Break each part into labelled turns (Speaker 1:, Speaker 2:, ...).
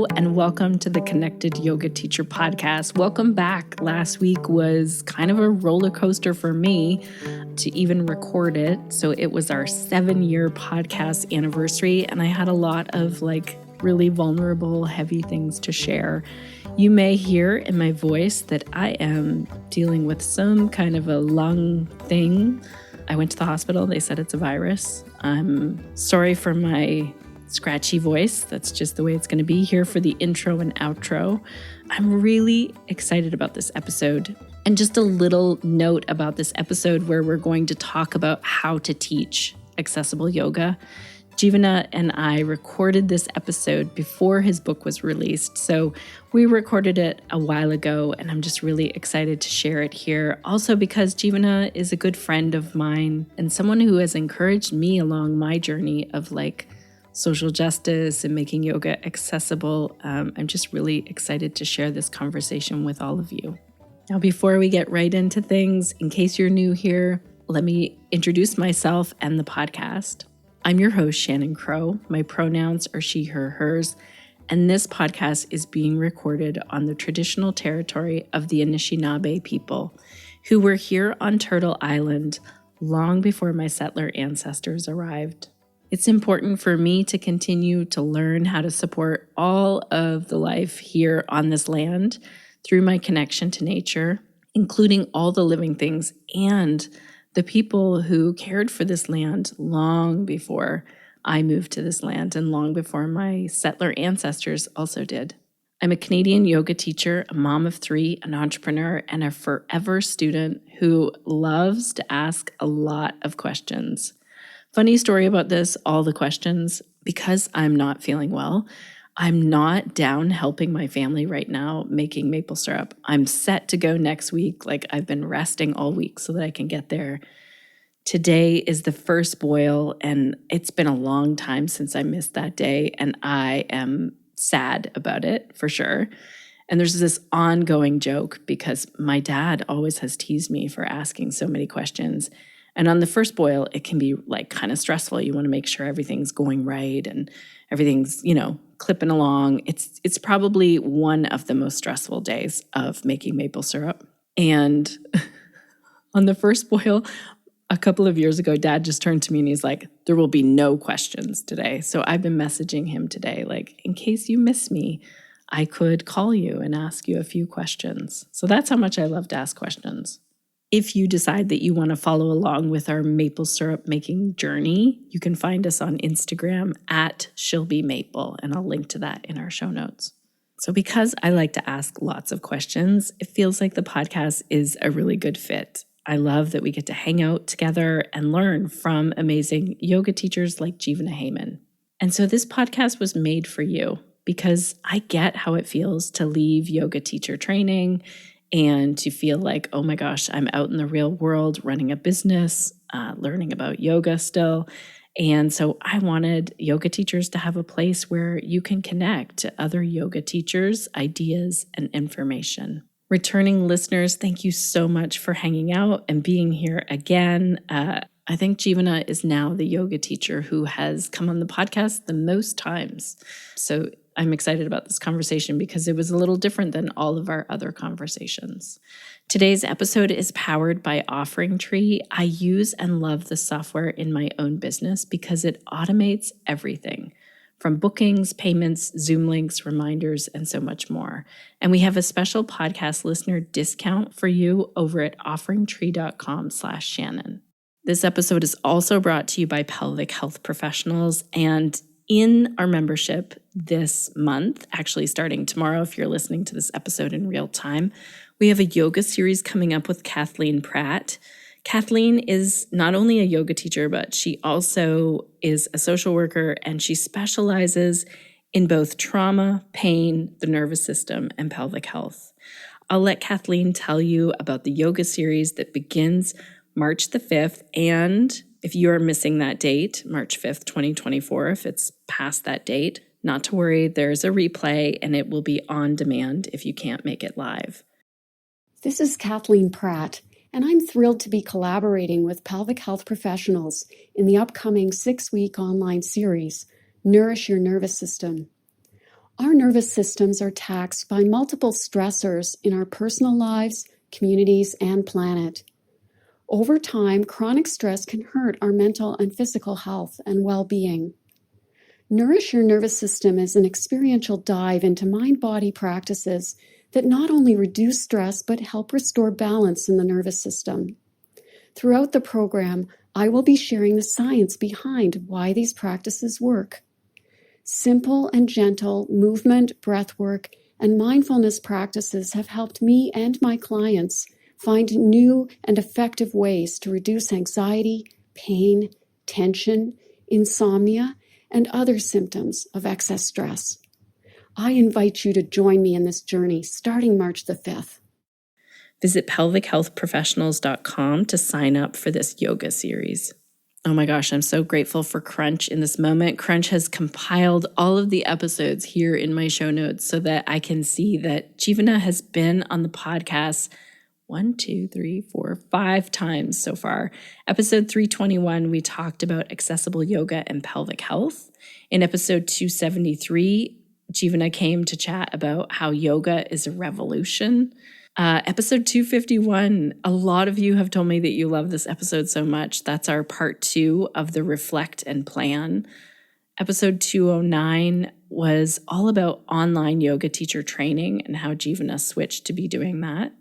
Speaker 1: Hello, and welcome to the Connected Yoga Teacher Podcast. Welcome back. Last week was kind of a roller coaster for me to even record it. So it was our 7-year podcast anniversary, and I had a lot of really vulnerable, heavy things to share. You may hear in my voice that I am dealing with some kind of a lung thing. I went to the hospital. They said it's a virus. I'm sorry for my scratchy voice. That's just the way it's going to be here for the intro and outro. I'm really excited about this episode. And just a little note about this episode where we're going to talk about how to teach accessible yoga. Jivana and I recorded this episode before his book was released. So we recorded it a while ago, and I'm just really excited to share it here. Also because Jivana is a good friend of mine and someone who has encouraged me along my journey of social justice and making yoga accessible. I'm just really excited to share this conversation with all of you. Now, before we get right into things, in case you're new here, let me introduce myself and the podcast. I'm your host, Shannon Crow. My pronouns are she, her, hers, and this podcast is being recorded on the traditional territory of the Anishinaabe people, who were here on Turtle Island long before my settler ancestors arrived. It's important for me to continue to learn how to support all of the life here on this land through my connection to nature, including all the living things and the people who cared for this land long before I moved to this land and long before my settler ancestors also did. I'm a Canadian yoga teacher, a mom of 3, an entrepreneur, and a forever student who loves to ask a lot of questions. Funny story about this, all the questions, because I'm not feeling well, I'm not down helping my family right now making maple syrup. I'm set to go next week. I've been resting all week so that I can get there. Today is the first boil, and it's been a long time since I missed that day, and I am sad about it for sure. And there's this ongoing joke because my dad always has teased me for asking so many questions. And on the first boil, it can be kind of stressful. You want to make sure everything's going right and everything's, clipping along. It's probably one of the most stressful days of making maple syrup. And on the first boil, a couple of years ago, Dad just turned to me and he's like, there will be no questions today. So I've been messaging him today, in case you miss me, I could call you and ask you a few questions. So that's how much I love to ask questions. If you decide that you want to follow along with our maple syrup making journey, you can find us on Instagram at She'llBeMaple, and I'll link to that in our show notes. So because I like to ask lots of questions, it feels like the podcast is a really good fit. I love that we get to hang out together and learn from amazing yoga teachers like Jivana Heyman. And so this podcast was made for you because I get how it feels to leave yoga teacher training and to feel like, oh my gosh, I'm out in the real world running a business, learning about yoga still. And so I wanted yoga teachers to have a place where you can connect to other yoga teachers, ideas, and information. Returning listeners, thank you so much for hanging out and being here again. I think Jivana is now the yoga teacher who has come on the podcast the most times. So I'm excited about this conversation because it was a little different than all of our other conversations. Today's episode is powered by OfferingTree. I use and love the software in my own business because it automates everything from bookings, payments, Zoom links, reminders, and so much more. And we have a special podcast listener discount for you over at offeringtree.com/Shannon. This episode is also brought to you by Pelvic Health Professionals, and in our membership this month, actually starting tomorrow if you're listening to this episode in real time, we have a yoga series coming up with Kathleen Pratt. Kathleen is not only a yoga teacher, but she also is a social worker, and she specializes in both trauma, pain, the nervous system, and pelvic health. I'll let Kathleen tell you about the yoga series that begins March the 5th, and if you are missing that date, March 5th, 2024, if it's past that date, not to worry, there's a replay and it will be on demand if you can't make it live.
Speaker 2: This is Kathleen Pratt, and I'm thrilled to be collaborating with pelvic health professionals in the upcoming 6-week online series, Nourish Your Nervous System. Our nervous systems are taxed by multiple stressors in our personal lives, communities, and planet. Over time, chronic stress can hurt our mental and physical health and well-being. Nourish Your Nervous System is an experiential dive into mind-body practices that not only reduce stress but help restore balance in the nervous system. Throughout the program, I will be sharing the science behind why these practices work. Simple and gentle movement, breath work, and mindfulness practices have helped me and my clients find new and effective ways to reduce anxiety, pain, tension, insomnia, and other symptoms of excess stress. I invite you to join me in this journey starting March the 5th.
Speaker 1: Visit pelvichealthprofessionals.com to sign up for this yoga series. Oh my gosh, I'm so grateful for Crunch in this moment. Crunch has compiled all of the episodes here in my show notes so that I can see that Jivana has been on the podcast 5 times so far. Episode 321, we talked about accessible yoga and pelvic health. In episode 273, Jivana came to chat about how yoga is a revolution. Episode 251, a lot of you have told me that you love this episode so much. That's our part 2 of the Reflect and Plan. Episode 209 was all about online yoga teacher training and how Jivana switched to be doing that.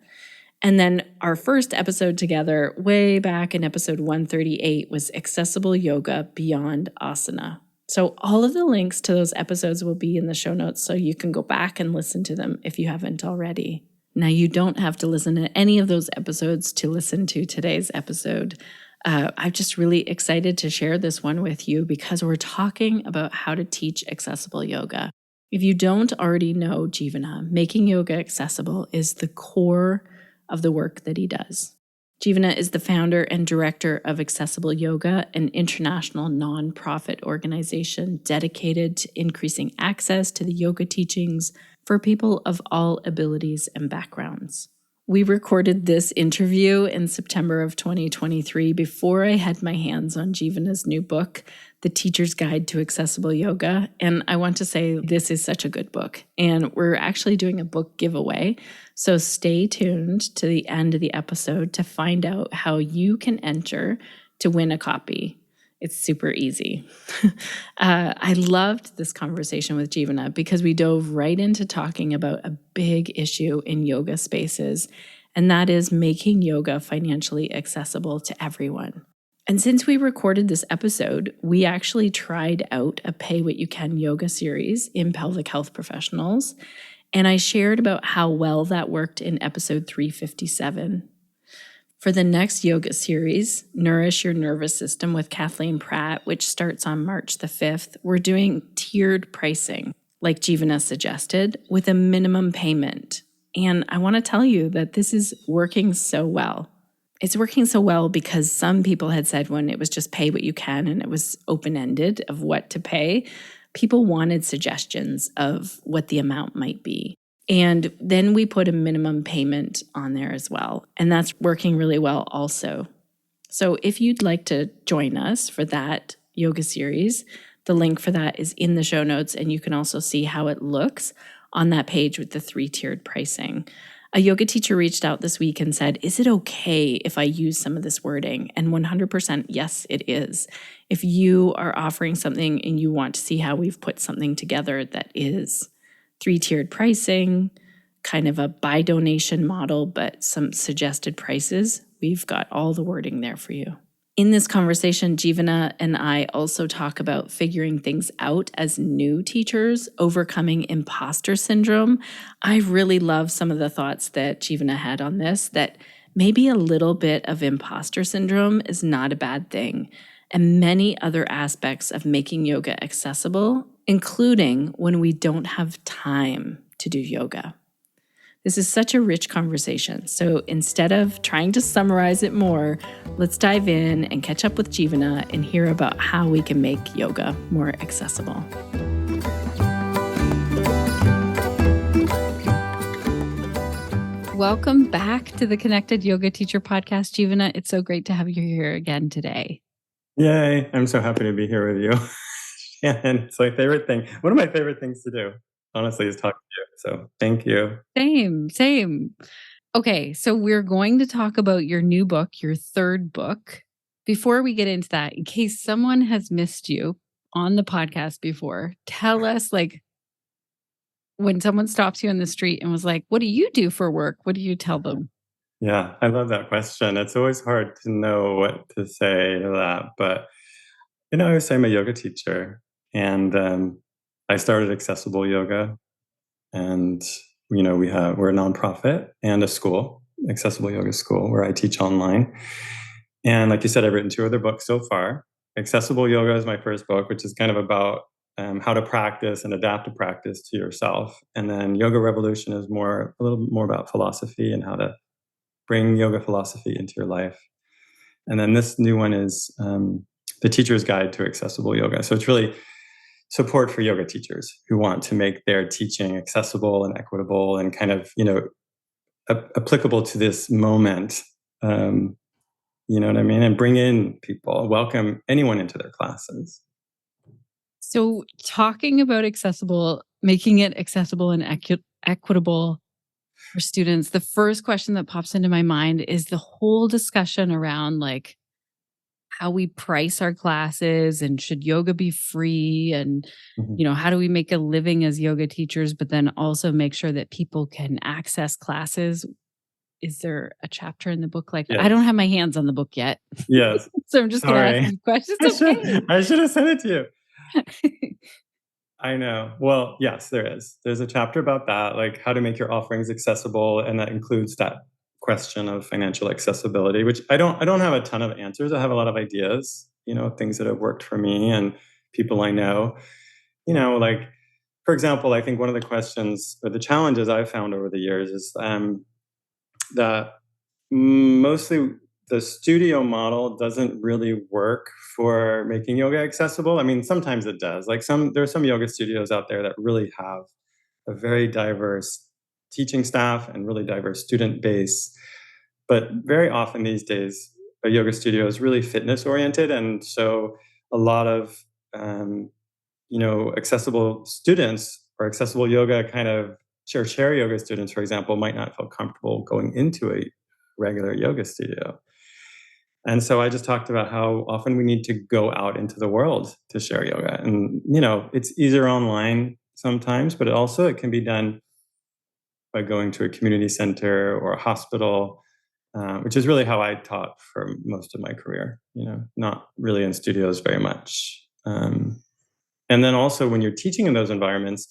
Speaker 1: And then our first episode together, way back in episode 138, was Accessible Yoga Beyond Asana. So all of the links to those episodes will be in the show notes so you can go back and listen to them if you haven't already. Now, you don't have to listen to any of those episodes to listen to today's episode. I'm just really excited to share this one with you because we're talking about how to teach accessible yoga. If you don't already know Jivana, making yoga accessible is the core of the work that he does. Jivana is the founder and director of Accessible Yoga, an international nonprofit organization dedicated to increasing access to the yoga teachings for people of all abilities and backgrounds. We recorded this interview in September of 2023 before I had my hands on Jivana's new book, The Teacher's Guide to Accessible Yoga. And I want to say this is such a good book. And we're actually doing a book giveaway. So stay tuned to the end of the episode to find out how you can enter to win a copy. It's super easy. I loved this conversation with Jivana because we dove right into talking about a big issue in yoga spaces, and that is making yoga financially accessible to everyone. And since we recorded this episode, we actually tried out a Pay What You Can yoga series in Pelvic Health Professionals, and I shared about how well that worked in episode 357. For the next yoga series, Nourish Your Nervous System with Kathleen Pratt, which starts on March the 5th, we're doing tiered pricing, like Jivana suggested, with a minimum payment. And I want to tell you that this is working so well. It's working so well because some people had said when it was just pay what you can and it was open-ended of what to pay, people wanted suggestions of what the amount might be. And then we put a minimum payment on there as well. And that's working really well also. So if you'd like to join us for that yoga series, the link for that is in the show notes. And you can also see how it looks on that page with the 3-tiered pricing. A yoga teacher reached out this week and said, is it okay if I use some of this wording? And 100% yes, it is. If you are offering something and you want to see how we've put something together that is 3-tiered pricing, kind of a by donation model, but some suggested prices, we've got all the wording there for you. In this conversation, Jivana and I also talk about figuring things out as new teachers, overcoming imposter syndrome. I really love some of the thoughts that Jivana had on this, that maybe a little bit of imposter syndrome is not a bad thing, and many other aspects of making yoga accessible, including when we don't have time to do yoga. This is such a rich conversation, so instead of trying to summarize it more, let's dive in and catch up with Jivana and hear about how we can make yoga more accessible. Welcome back to the Connected Yoga Teacher Podcast, Jivana. It's so great to have you here again today.
Speaker 3: Yay, I'm so happy to be here with you. And it's my favorite thing. One of my favorite things to do honestly, is talking to you. So thank you.
Speaker 1: Same. Okay, so we're going to talk about your new book, your third book. Before we get into that, in case someone has missed you on the podcast before, tell us, like, when someone stops you in the street and was like, "What do you do for work?" What do you tell them?
Speaker 3: Yeah, I love that question. It's always hard to know what to say to that. But, I always say I'm a yoga teacher. And I started Accessible Yoga. And, we're a nonprofit and a school, Accessible Yoga School, where I teach online. And like you said, I've written 2 other books so far. Accessible Yoga is my first book, which is kind of about how to practice and adapt to practice to yourself. And then Yoga Revolution is a little more about philosophy and how to bring yoga philosophy into your life. And then this new one is The Teacher's Guide to Accessible Yoga. So it's really support for yoga teachers who want to make their teaching accessible and equitable and kind of, applicable to this moment. You know what I mean? And bring in people, welcome anyone into their classes.
Speaker 1: So, talking about making it accessible and equitable for students, the first question that pops into my mind is the whole discussion around, like, how we price our classes and should yoga be free, and
Speaker 3: Mhm.
Speaker 1: how do we make a living as yoga teachers, but then also make sure that people can access classes. Is there a chapter in the book like that? I don't
Speaker 3: Yes.
Speaker 1: have my hands on the book yet.
Speaker 3: Yes.
Speaker 1: So I'm just going to ask
Speaker 3: Sorry.
Speaker 1: you questions.
Speaker 3: I
Speaker 1: Okay.
Speaker 3: should I should have sent it to you. I know. Well, yes, there is. There's a chapter about that, like how to make your offerings accessible, and that includes that question of financial accessibility, which I don't have a ton of answers. I have a lot of ideas, things that have worked for me and people I know. Like, for example, I think one of the questions or the challenges I've found over the years is that mostly the studio model doesn't really work for making yoga accessible. I mean, sometimes it does. Like there are some yoga studios out there that really have a very diverse teaching staff and really diverse student base. But very often these days, a yoga studio is really fitness oriented. And so a lot of, accessible students or accessible yoga kind of chair yoga students, for example, might not feel comfortable going into a regular yoga studio. And so I just talked about how often we need to go out into the world to share yoga. And, it's easier online sometimes, but it can be done by going to a community center or a hospital, which is really how I taught for most of my career, not really in studios very much. And then also when you're teaching in those environments,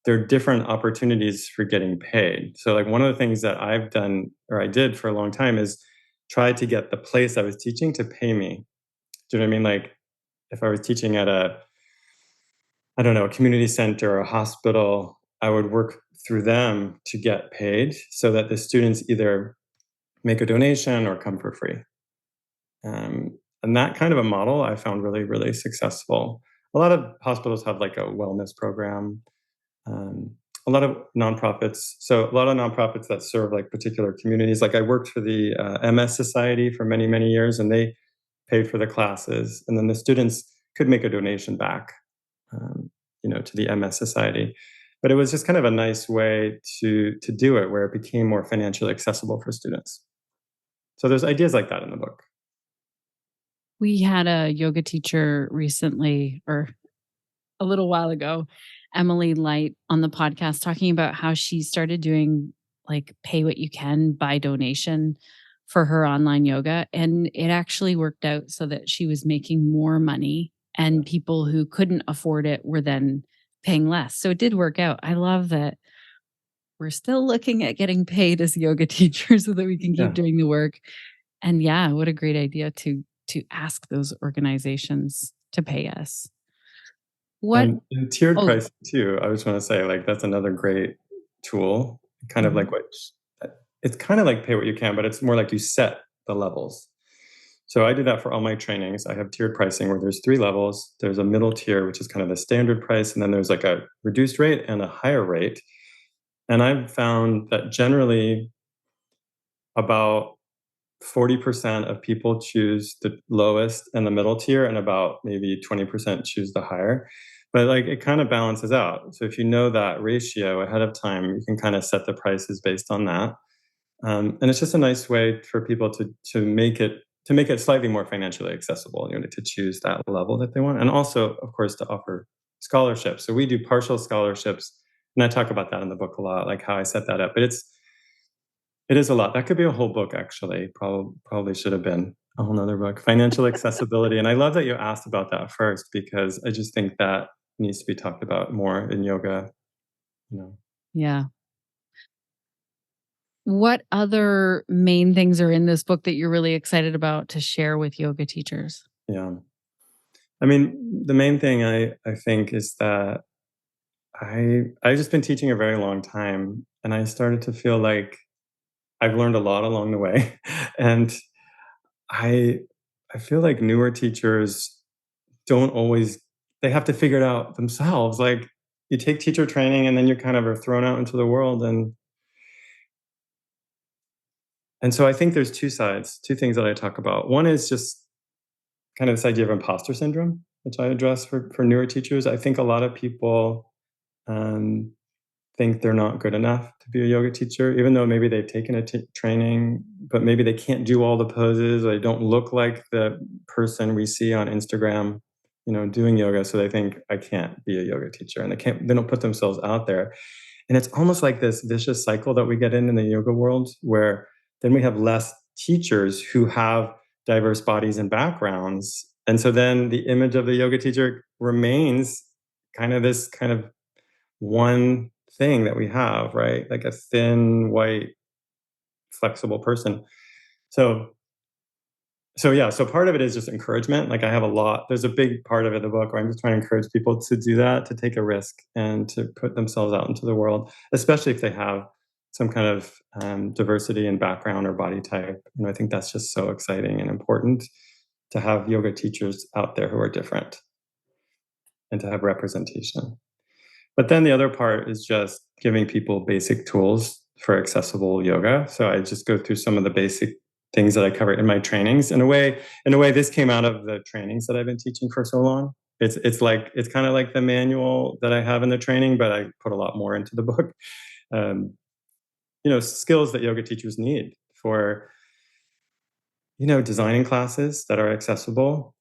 Speaker 3: there are different opportunities for getting paid. So like one of the things that I've done or I did for a long time is try to get the place I was teaching to pay me. Do you know what I mean? Like if I was teaching at I don't know, a community center or a hospital, I would work through them to get paid so that the students either make a donation or come for free. And that kind of a model I found really, really successful. A lot of hospitals have like a wellness program. A lot of nonprofits. So a lot of nonprofits that serve like particular communities. Like I worked for the MS Society for many, many years, and they paid for the classes, and then the students could make a donation back, to the MS Society. But it was just kind of a nice way to do it, where it became more financially accessible for students. So there's ideas like that in the book.
Speaker 1: We had a yoga teacher recently, or a little while ago, Emily Light, on the podcast talking about how she started doing like pay what you can by donation for her online yoga. And it actually worked out so that she was making more money, and people who couldn't afford it were then paying less. So it did work out. I love that we're still looking at getting paid as yoga teachers so that we can keep
Speaker 3: Yeah.
Speaker 1: doing the work. And yeah, what a great idea to ask those organizations to pay us. What
Speaker 3: And tiered
Speaker 1: Oh,
Speaker 3: pricing too. I just want to say, like, that's another great tool. Kind of like
Speaker 1: mhm.
Speaker 3: what it's kind of like pay what you can, but it's more like you set the levels. So I do that for all my trainings. I have tiered pricing where there's 3 levels. There's a middle tier, which is kind of the standard price, and then there's like a reduced rate and a higher rate. And I've found that generally about 40% of people choose the lowest and the middle tier, and about maybe 20% choose the higher. But like it kind of balances out. So if you know that ratio ahead of time, you can kind of set the prices based on that. And it's just a nice way for people to make it slightly more financially accessible, to choose that level that they want. And also, of course, to offer scholarships. So we do partial scholarships. And I talk about that in the book a lot, like how I set that up. But it is a lot. That could be a whole book, actually. Probably should have been a whole nother book. Financial accessibility. And I love that you asked about that first, because I just think that needs to be talked about more in yoga.
Speaker 1: Yeah. What other main things are in this book that you're really excited about to share with yoga teachers?
Speaker 3: Yeah. I mean, the main thing I think is that I've just been teaching a very long time, and I started to feel like I've learned a lot along the way. And I I feel like newer teachers don't always they have to figure it out themselves. Like you take teacher training and then you kind of are thrown out into the world, and so I think there's two sides, two things that I talk about. One is just kind of this idea of imposter syndrome, which I address for newer teachers. I think a lot of people um, think they're not good enough to be a yoga teacher, even though maybe they've taken a training, but maybe they can't do all the poses, or they don't look like the person we see on Instagram, doing yoga. So they think I can't be a yoga teacher, and they don't put themselves out there. And it's almost like this vicious cycle that we get in the yoga world, where then we have less teachers who have diverse bodies and backgrounds. And so then the image of the yoga teacher remains this kind of one thing that we have, right? Like a thin, white, flexible person. So yeah, so part of it is just encouragement. Like there's a big part of it in the book where I'm just trying to encourage people to do that, to take a risk and to put themselves out into the world, especially if they have some kind of diversity in background or body type. I think that's just so exciting and important to have yoga teachers out there who are different and to have representation. But then the other part is just giving people basic tools for accessible yoga. So I just go through some of the basic things that I cover in my trainings. In a way, this came out of the trainings that I've been teaching for so long. It's kind of like the manual that I have in the training, but I put a lot more into the book. Skills that yoga teachers need for, designing classes that are accessible,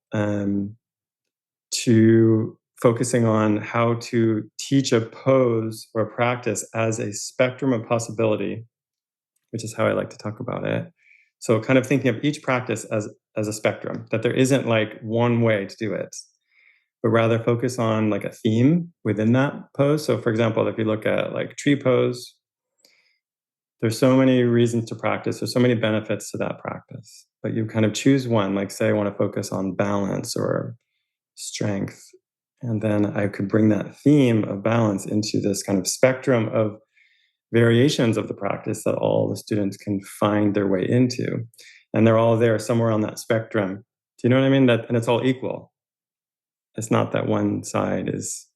Speaker 3: to focusing on how to teach a pose or a practice as a spectrum of possibility, which is how I like to talk about it. So kind of thinking of each practice as a spectrum, that there isn't like one way to do it, but rather focus on like a theme within that pose. So for example, if you look at like tree pose, there's so many reasons to practice. There's so many benefits to that practice, but you kind of choose one, like say I want to focus on balance or strength. And then I could bring that theme of balance into this kind of spectrum of variations of the practice that all the students can find their way into. And they're all there somewhere on that spectrum. Do you know what I mean? And it's all equal. It's not that one side is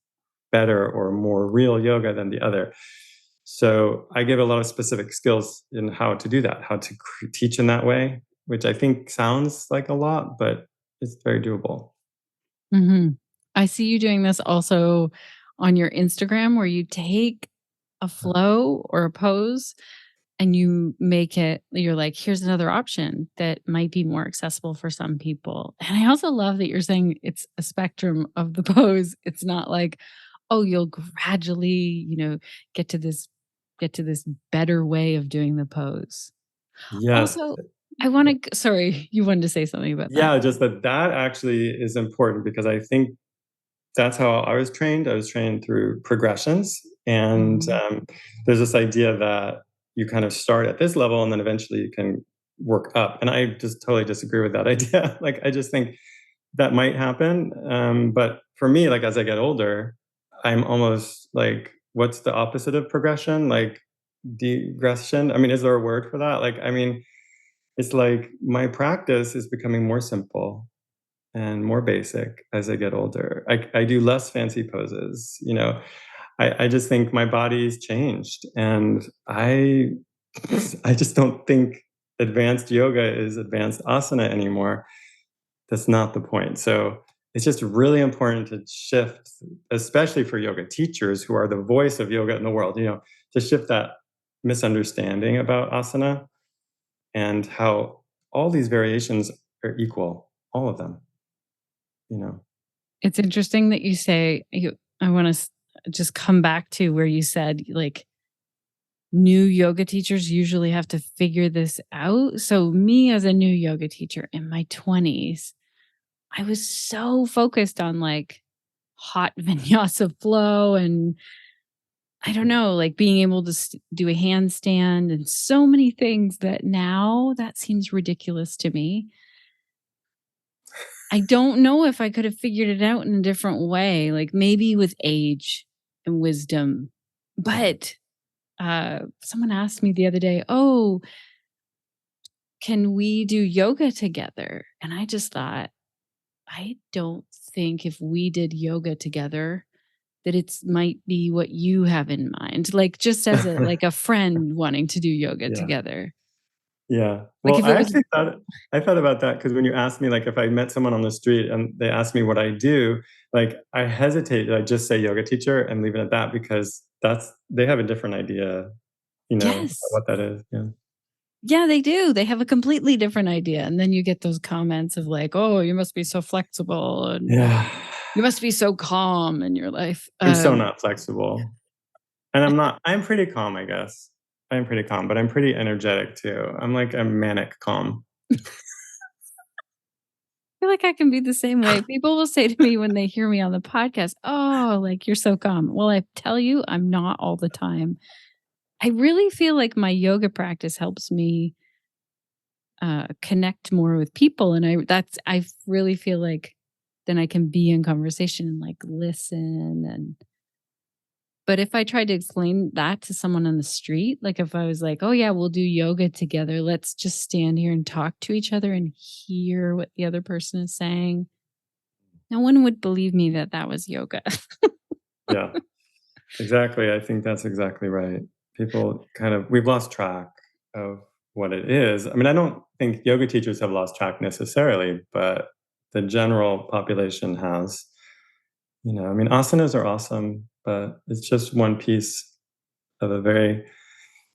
Speaker 3: better or more real yoga than the other. So I give a lot of specific skills in how to do that, how to teach in that way, which I think sounds like a lot, but it's very doable.
Speaker 1: Mm-hmm. I see you doing this also on your Instagram, where you take a flow or a pose and you're like, here's another option that might be more accessible for some people. And I also love that you're saying it's a spectrum of the pose. It's not like, oh, you'll gradually, get to this better way of doing the pose.
Speaker 3: Yes.
Speaker 1: Also, I want to, sorry, you wanted to say something about that.
Speaker 3: Yeah, just that actually is important, because I think that's how I was trained. I was trained through progressions. And there's this idea that you kind of start at this level and then eventually you can work up. And I just totally disagree with that idea. Like, I just think that might happen. But for me, like, as I get older, I'm almost like, what's the opposite of progression? Like degression? I mean, is there a word for that? Like, I mean, it's like my practice is becoming more simple and more basic as I get older. I do less fancy poses. I just think my body's changed, and I just don't think advanced yoga is advanced asana anymore. That's not the point. So it's just really important to shift, especially for yoga teachers who are the voice of yoga in the world, to shift that misunderstanding about asana and how all these variations are equal, all of them,
Speaker 1: It's interesting that you say, I want to just come back to where you said, like, new yoga teachers usually have to figure this out. So me as a new yoga teacher in my 20s, I was so focused on like hot vinyasa flow and I don't know, like being able to do a handstand and so many things that now that seems ridiculous to me. I don't know if I could have figured it out in a different way, like maybe with age and wisdom. But someone asked me the other day, "Oh, can we do yoga together?" And I just thought, I don't think if we did yoga together that it's might be what you have in mind. Like just as a friend wanting to do yoga
Speaker 3: Yeah.
Speaker 1: together.
Speaker 3: Yeah.
Speaker 1: Like
Speaker 3: Well,
Speaker 1: if it was
Speaker 3: I thought about that because when you asked me, like, if I met someone on the street and they asked me what I do, like, I hesitate. I just say yoga teacher and leave it at that because they have a different idea, of
Speaker 1: yes.
Speaker 3: what that is. Yeah.
Speaker 1: Yeah, they do. They have a completely different idea. And then you get those comments of like, "Oh, you must be so flexible and
Speaker 3: Yeah.
Speaker 1: you must be so calm in your life."
Speaker 3: I'm so not flexible. And I'm not. I'm pretty calm, I guess. I'm pretty calm, but I'm pretty energetic too. I'm like a manic calm.
Speaker 1: feel like I can be the same way. People will say to me when they hear me on the podcast, "Oh, like you're so calm." Well, I tell you, I'm not all the time. I really feel like my yoga practice helps me connect more with people, and I really feel like then I can be in conversation and like listen. And but if I tried to explain that to someone on the street, like if I was like, "Oh yeah, we'll do yoga together. Let's just stand here and talk to each other and hear what the other person is saying." No one would believe me that that was yoga.
Speaker 3: Yeah, exactly. I think that's exactly right. We've lost track of what it is. I mean, I don't think yoga teachers have lost track necessarily, but the general population has. I mean, asanas are awesome, but it's just one piece of a very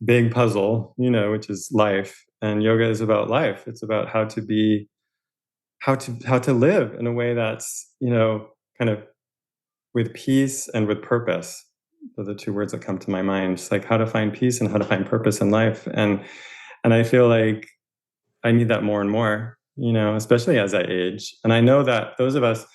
Speaker 3: big puzzle, which is life. And yoga is about life. It's about how to live in a way that's, kind of with peace and with purpose. Those are the two words that come to my mind. It's like how to find peace and how to find purpose in life. And I feel like I need that more and more, especially as I age. And I know that those of us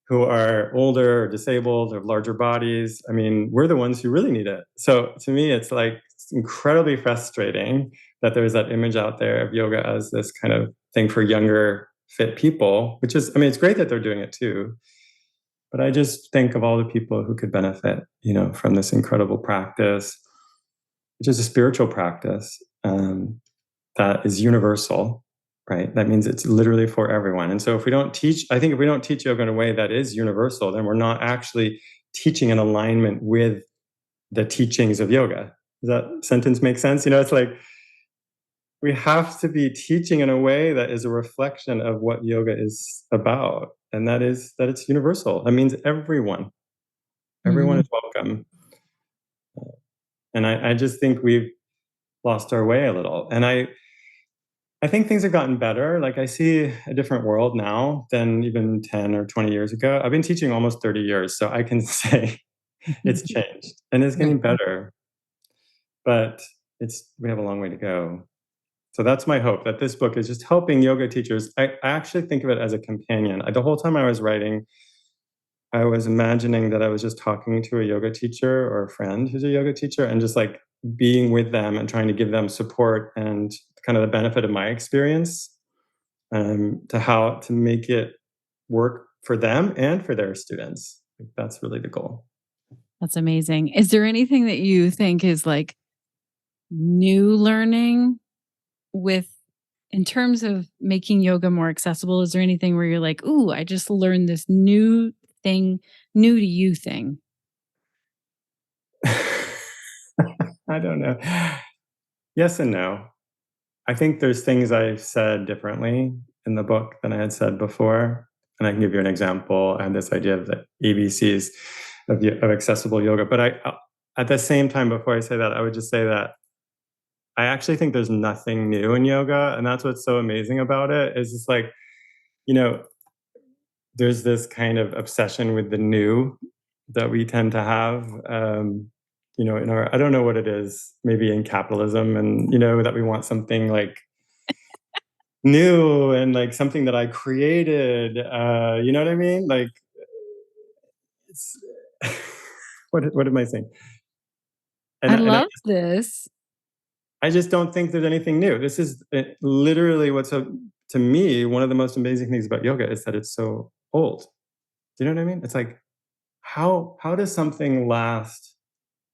Speaker 3: who are older or disabled or have larger bodies, I mean, we're the ones who really need it. So to me, it's like it's incredibly frustrating that there's that image out there of yoga as this kind of thing for younger, fit people, which is, I mean, it's great that they're doing it too. But I just think of all the people who could benefit, from this incredible practice, which is a spiritual practice that is universal, right? That means it's literally for everyone. And so if we don't teach yoga in a way that is universal, then we're not actually teaching in alignment with the teachings of yoga. Does that sentence make sense? It's like we have to be teaching in a way that is a reflection of what yoga is about. And that is that it's universal. That means everyone
Speaker 1: Mhm.
Speaker 3: is welcome. And I just think we've lost our way a little. And I think things have gotten better. Like I see a different world now than even 10 or 20 years ago. I've been teaching almost 30 years, so I can say it's changed and it's getting better. But we have a long way to go. So that's my hope that this book is just helping yoga teachers. I actually think of it as a companion. The whole time I was writing, I was imagining that I was just talking to a yoga teacher or a friend who's a yoga teacher and just like being with them and trying to give them support and kind of the benefit of my experience to how to make it work for them and for their students. That's really the goal.
Speaker 1: That's amazing. Is there anything that you think is like new learning with in terms of making yoga more accessible? Is there anything where you're like, "Ooh, I just learned this new thing, new to you thing"?
Speaker 3: I don't know. Yes and no. I think there's things I've said differently in the book than I had said before. And I can give you an example. I had this idea of the ABCs of accessible yoga. But at the same time, before I say that, I would just say that I actually think there's nothing new in yoga. And that's what's so amazing about it, is it's like, there's this kind of obsession with the new that we tend to have, in our, I don't know what it is, maybe in capitalism, and, that we want something like new and like something that I created. You know what I mean? Like, it's, what am I saying?
Speaker 1: I love this.
Speaker 3: I just don't think there's anything new. This is literally to me, one of the most amazing things about yoga is that it's so old. Do you know what I mean? It's like, how does something last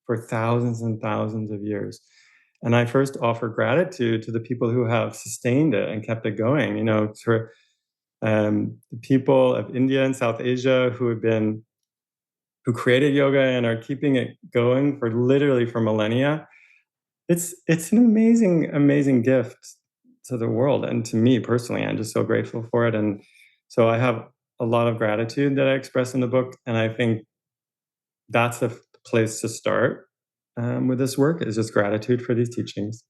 Speaker 3: for thousands and thousands of years? And I first offer gratitude to the people who have sustained it and kept it going. For the people of India and South Asia who created yoga and are keeping it going for millennia. It's an amazing gift to the world, and to me personally. I'm just so grateful for it. And so I have a lot of gratitude that I express in the book, and I think that's the place to start with this work, is just gratitude for these teachings.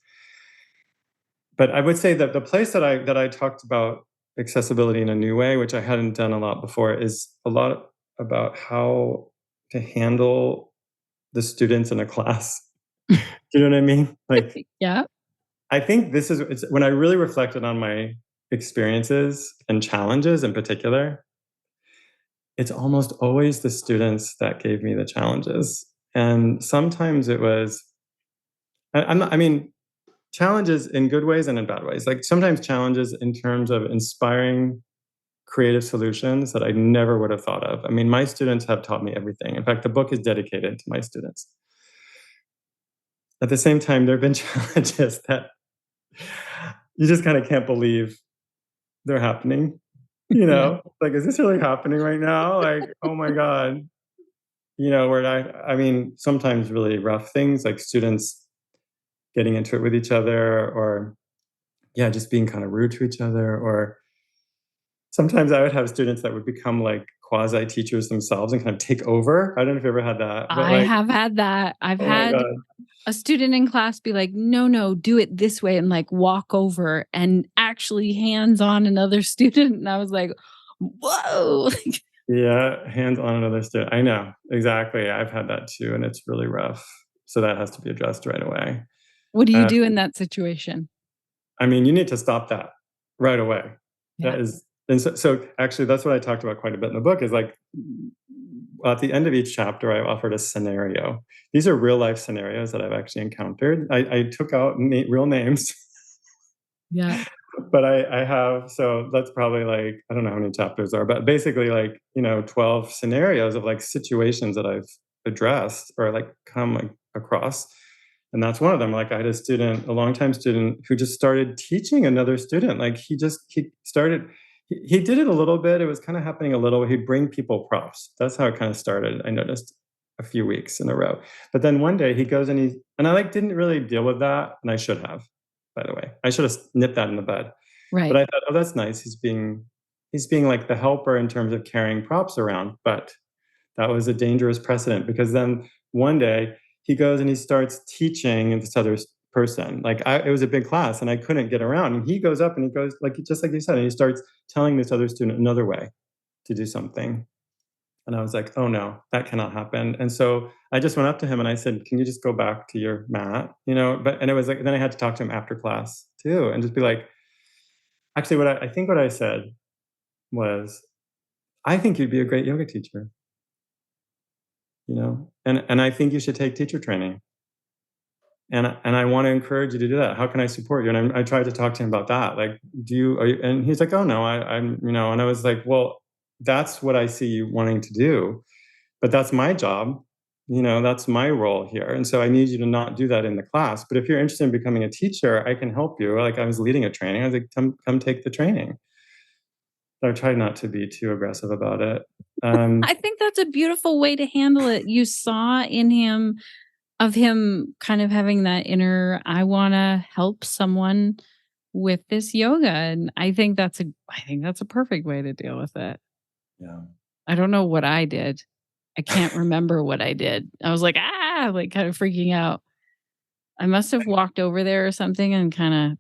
Speaker 3: But I would say that the place that I talked about accessibility in a new way, which I hadn't done a lot before, is a lot about how to handle the students in a class. Do you know what I mean? Like,
Speaker 1: Yeah.
Speaker 3: I think it's when I really reflected on my experiences and challenges in particular, it's almost always the students that gave me the challenges. And sometimes it was, I mean, challenges in good ways and in bad ways. Like sometimes challenges in terms of inspiring creative solutions that I never would have thought of. I mean, my students have taught me everything. In fact, the book is dedicated to my students. At the same time, there have been challenges that you just kind of can't believe they're happening.
Speaker 1: Yeah.
Speaker 3: Like, is this really happening right now? Like, oh my God. Where I mean, sometimes really rough things like students getting into it with each other, or just being kind of rude to each other. Or sometimes I would have students that would become like quasi teachers themselves and kind of take over. I don't know if you ever had that. But
Speaker 1: I have had that. I've
Speaker 3: oh my
Speaker 1: had
Speaker 3: God.
Speaker 1: a student in class be like, no, do it this way, and like walk over and actually hands on another student. And I was like, whoa.
Speaker 3: Yeah, hands on another student. I know, exactly. I've had that too, and it's really rough. So that has to be addressed right away.
Speaker 1: What do you do in that situation?
Speaker 3: I mean, you need to stop that right away.
Speaker 1: Yeah.
Speaker 3: That is, and so actually, that's what I talked about quite a bit in the book. Is like, at the end of each chapter, I offered a scenario. These are real life scenarios that I've actually encountered. I took out real names.
Speaker 1: Yeah.
Speaker 3: But I have, so that's probably like, I don't know how many chapters are, but basically like, 12 scenarios of like situations that I've addressed or like come across. And that's one of them. Like I had a longtime student who just started teaching another student. Like he did it a little bit. It was kind of happening a little. He'd bring people props. That's how it kind of started. I noticed a few weeks in a row. But then one day he goes and I like didn't really deal with that. And I should have. By the way, I should have nipped that in the bud.
Speaker 1: Right.
Speaker 3: But I thought, oh, that's nice. He's being like the helper in terms of carrying props around. But that was a dangerous precedent, because then one day he goes and he starts teaching this other person. Like it was a big class and I couldn't get around. And he goes up and he goes, like, just like you said, and he starts telling this other student another way to do something. And I was like, oh no, that cannot happen. And so I just went up to him and I said, can you just go back to your mat? And it was like, then I had to talk to him after class too, and just be like, actually, what I said was, I think you'd be a great yoga teacher, and I think you should take teacher training. And I want to encourage you to do that. How can I support you? And I tried to talk to him about that. Like, and he's like, oh no, I'm, and I was like, well, that's what I see you wanting to do. But that's my job, that's my role here. And so I need you to not do that in the class. But if you're interested in becoming a teacher, I can help you. Like I was leading a training. I was like, come take the training. But I tried not to be too aggressive about it.
Speaker 1: I think that's a beautiful way to handle it. You saw in him kind of having that inner, I want to help someone with this yoga. And I think that's a perfect way to deal with it.
Speaker 3: Yeah.
Speaker 1: I don't know what I did. I can't remember what I did. I was like, like kind of freaking out. I must have walked over there or something and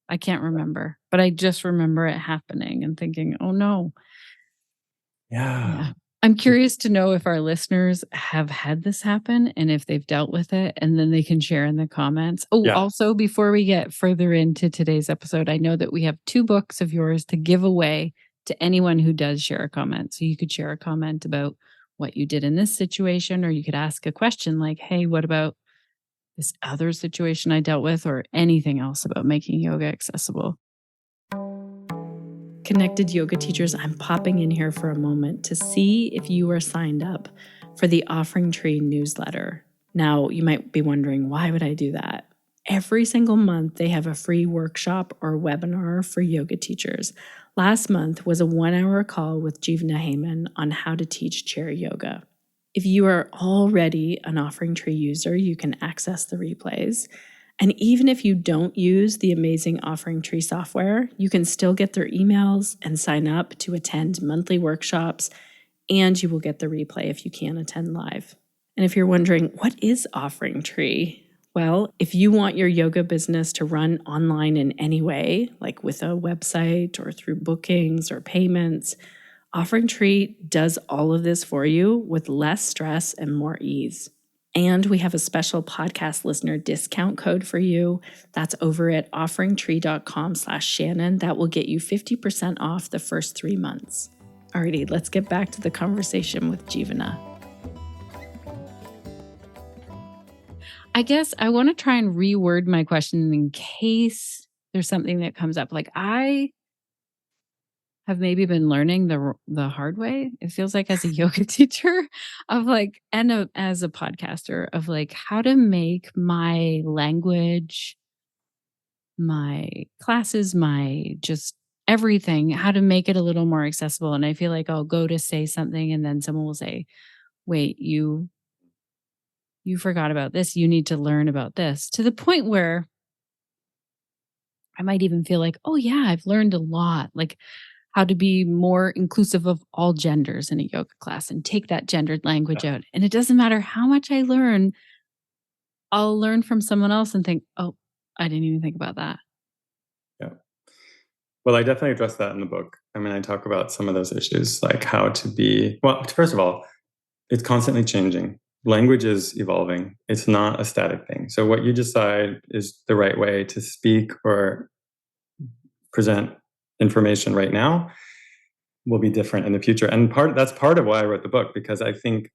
Speaker 1: I can't remember, but I just remember it happening and thinking, oh no.
Speaker 3: Yeah.
Speaker 1: Yeah. I'm curious to know if our listeners have had this happen and if they've dealt with it, and then they can share in the comments. Oh,
Speaker 3: Yeah.
Speaker 1: also, before we get further into today's episode, I know that we have 2 books of yours to give away to anyone who does share a comment. So you could share a comment about what you did in this situation, or you could ask a question like, hey, what about this other situation I dealt with, or anything else about making yoga accessible. Connected yoga teachers, I'm popping in here for a moment to see if you are signed up for the OfferingTree newsletter. Now, you might be wondering, why would I do that? Every single month, they have a free workshop or webinar for yoga teachers. Last month was a 1-hour call with Jivana Heyman on how to teach chair yoga. If you are already an OfferingTree user, you can access the replays. And even if you don't use the amazing OfferingTree software, you can still get their emails and sign up to attend monthly workshops, and you will get the replay if you can't attend live. And if you're wondering, what is OfferingTree? Well, if you want your yoga business to run online in any way, like with a website or through bookings or payments, OfferingTree does all of this for you with less stress and more ease. And we have a special podcast listener discount code for you. That's over at offeringtree.com/Shannon. That will get you 50% off the first 3 months. Alrighty, let's get back to the conversation with Jivana. I guess I want to try and reword my question in case there's something that comes up. Like, I have maybe been learning the hard way. It feels like as a yoga teacher of like, and as a podcaster of like how to make my language, my classes, my just everything, how to make it a little more accessible. And I feel like I'll go to say something and then someone will say, wait, you forgot about this. You need to learn about this, to the point where I might even feel like, oh yeah, I've learned a lot. Like how to be more inclusive of all genders in a yoga class and take that gendered language out. And it doesn't matter how much I learn, I'll learn from someone else and think, oh, I didn't even think about that.
Speaker 3: Yeah. Well, I definitely address that in the book. I mean, I talk about some of those issues, like how to be, well, first of all, it's constantly changing. Language is evolving. It's not a static thing. So what you decide is the right way to speak or present information right now will be different in the future. And that's part of why I wrote the book, because I think,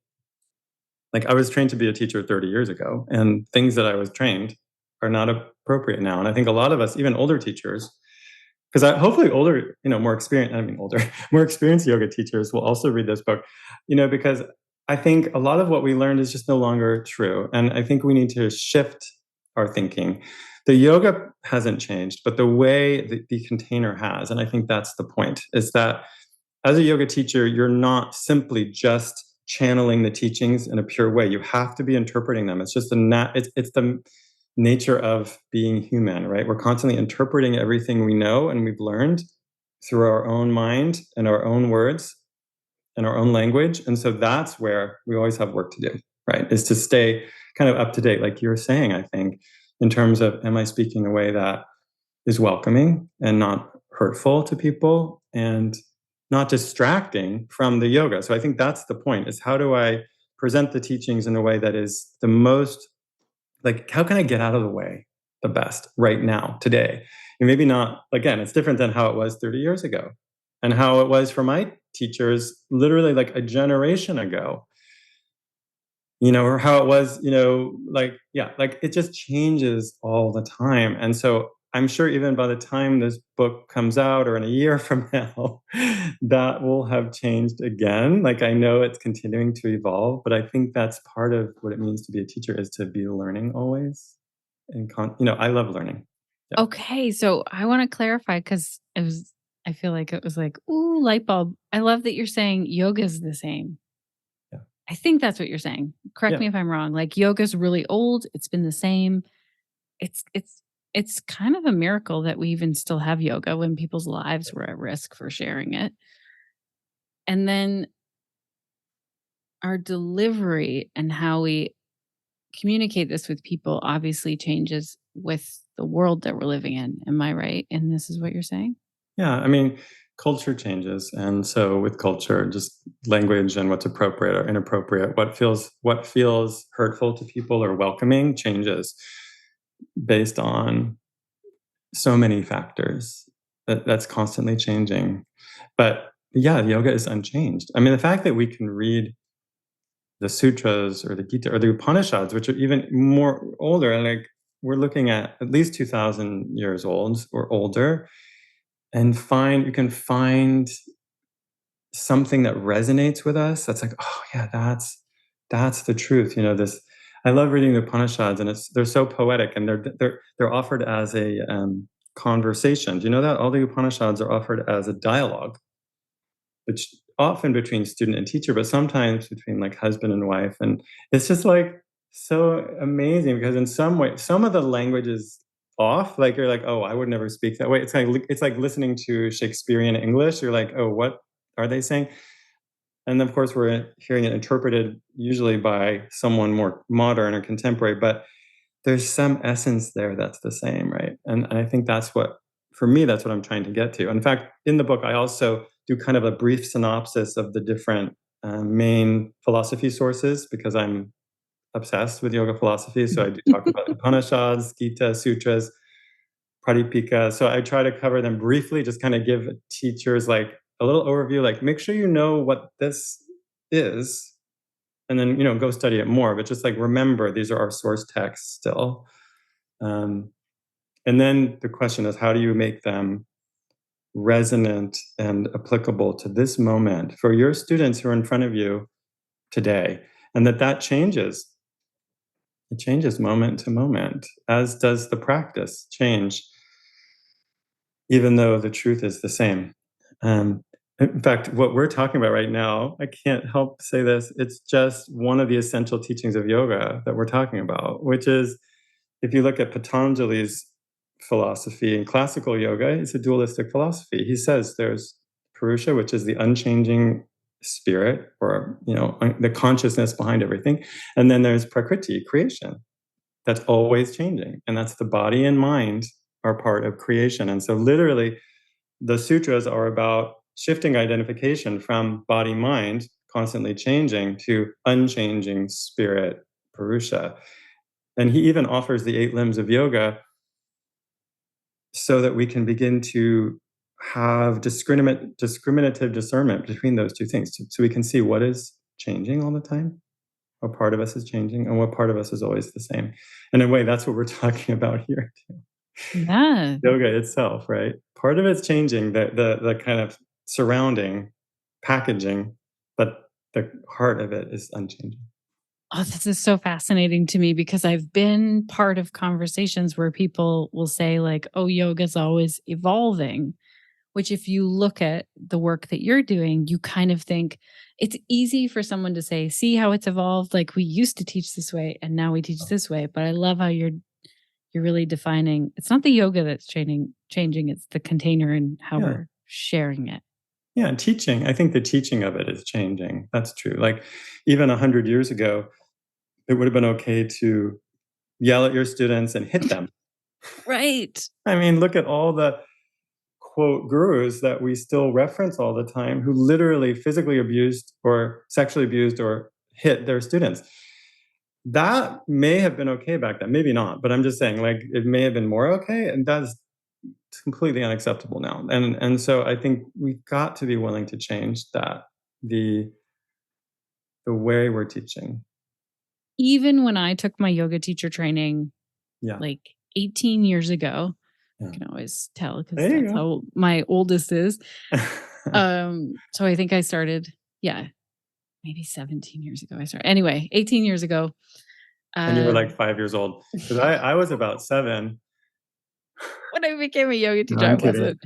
Speaker 3: like, I was trained to be a teacher 30 years ago, and things that I was trained are not appropriate now. And I think a lot of us, even older teachers, because hopefully older, more experienced, more experienced yoga teachers will also read this book, because I think a lot of what we learned is just no longer true. And I think we need to shift our thinking. The yoga hasn't changed, but the way the container has. And I think that's the point, is that as a yoga teacher, you're not simply just channeling the teachings in a pure way. You have to be interpreting them. It's just it's the nature of being human, right? We're constantly interpreting everything we know and we've learned through our own mind and our own words and our own language. And so that's where we always have work to do, right? Is to stay kind of up to date, like you were saying, I think, in terms of, am I speaking a way that is welcoming and not hurtful to people and not distracting from the yoga? So I think that's the point, is how do I present the teachings in a way that is the most, like, how can I get out of the way the best right now, today? And maybe not, again, it's different than how it was 30 years ago and how it was for my teachers literally like a generation ago, or how it was, like it just changes all the time. And so I'm sure even by the time this book comes out or in a year from now, that will have changed again. Like, I know it's continuing to evolve, but I think that's part of what it means to be a teacher, is to be learning always. And I love learning. Yeah.
Speaker 1: Okay. So I want to clarify, because I feel like it was like, ooh, light bulb. I love that you're saying yoga is the same.
Speaker 3: Yeah.
Speaker 1: I think that's what you're saying. Correct me if I'm wrong. Like, yoga's really old. It's been the same. It's kind of a miracle that we even still have yoga when people's lives were at risk for sharing it. And then our delivery and how we communicate this with people obviously changes with the world that we're living in. Am I right? And this is what you're saying?
Speaker 3: Yeah, I mean, culture changes. And so with culture, just language and what's appropriate or inappropriate, what feels hurtful to people or welcoming changes based on so many factors. That's constantly changing. But yeah, yoga is unchanged. I mean, the fact that we can read the sutras or the Gita or the Upanishads, which are even more older, like we're looking at least 2,000 years old or older, and you can find something that resonates with us. That's like, oh yeah, that's the truth. This. I love reading the Upanishads, and they're so poetic, and they're offered as a conversation. Do you know that all the Upanishads are offered as a dialogue, which often between student and teacher, but sometimes between like husband and wife. And it's just like so amazing because in some way, some of the language is off. Like you're like, oh, I would never speak that way. It's like listening to Shakespearean English. You're like, oh, what are they saying? And of course, we're hearing it interpreted usually by someone more modern or contemporary, but there's some essence there that's the same, right? And I think for me, that's what I'm trying to get to. In fact, in the book, I also do kind of a brief synopsis of the different main philosophy sources because I'm obsessed with yoga philosophy. So I do talk about Upanishads, Gita, Sutras, Pradipika. So I try to cover them briefly, just kind of give teachers like a little overview, like make sure you know what this is, and then go study it more. But just like remember, these are our source texts still. And then the question is, how do you make them resonant and applicable to this moment for your students who are in front of you today? And that changes. It changes moment to moment, as does the practice change, even though the truth is the same. In fact, what we're talking about right now, I can't help say this, it's just one of the essential teachings of yoga that we're talking about, which is, if you look at Patanjali's philosophy in classical yoga, it's a dualistic philosophy. He says there's Purusha, which is the unchanging spirit, or the consciousness behind everything, and then there's Prakriti, creation, that's always changing, and that's the body and mind are part of creation. And so literally the sutras are about shifting identification from body mind constantly changing to unchanging spirit, Purusha. And he even offers the 8 limbs of yoga so that we can begin to have discriminative discernment between those two things. So we can see what is changing all the time, what part of us is changing, and what part of us is always the same. And in a way, that's what we're talking about here too.
Speaker 1: Yeah.
Speaker 3: Yoga itself, right? Part of it's changing, the kind of surrounding packaging, but the heart of it is unchanging.
Speaker 1: Oh, this is so fascinating to me because I've been part of conversations where people will say like, oh, yoga's always evolving, which if you look at the work that you're doing, you kind of think it's easy for someone to say, see how it's evolved. Like we used to teach this way and now we teach this way. But I love how you're really defining, it's not the yoga that's changing, it's the container and how we're sharing it.
Speaker 3: Yeah, and teaching, I think the teaching of it is changing. That's true. Like even 100 years ago, it would have been okay to yell at your students and hit them.
Speaker 1: Right.
Speaker 3: I mean, look at all the quote gurus that we still reference all the time who literally physically abused or sexually abused or hit their students. That may have been okay back then, maybe not, but I'm just saying, like, it may have been more okay, and that's completely unacceptable now. And so I think we've got to be willing to change that, the way we're teaching.
Speaker 1: Even when I took my yoga teacher training, like 18 years ago, you can always tell because that's how my oldest is. So I think I started, maybe 17 years ago I started. Anyway, 18 years ago.
Speaker 3: And you were like 5 years old. Because I was about 7.
Speaker 1: When I became a yoga teacher,
Speaker 3: No,
Speaker 1: I wasn't.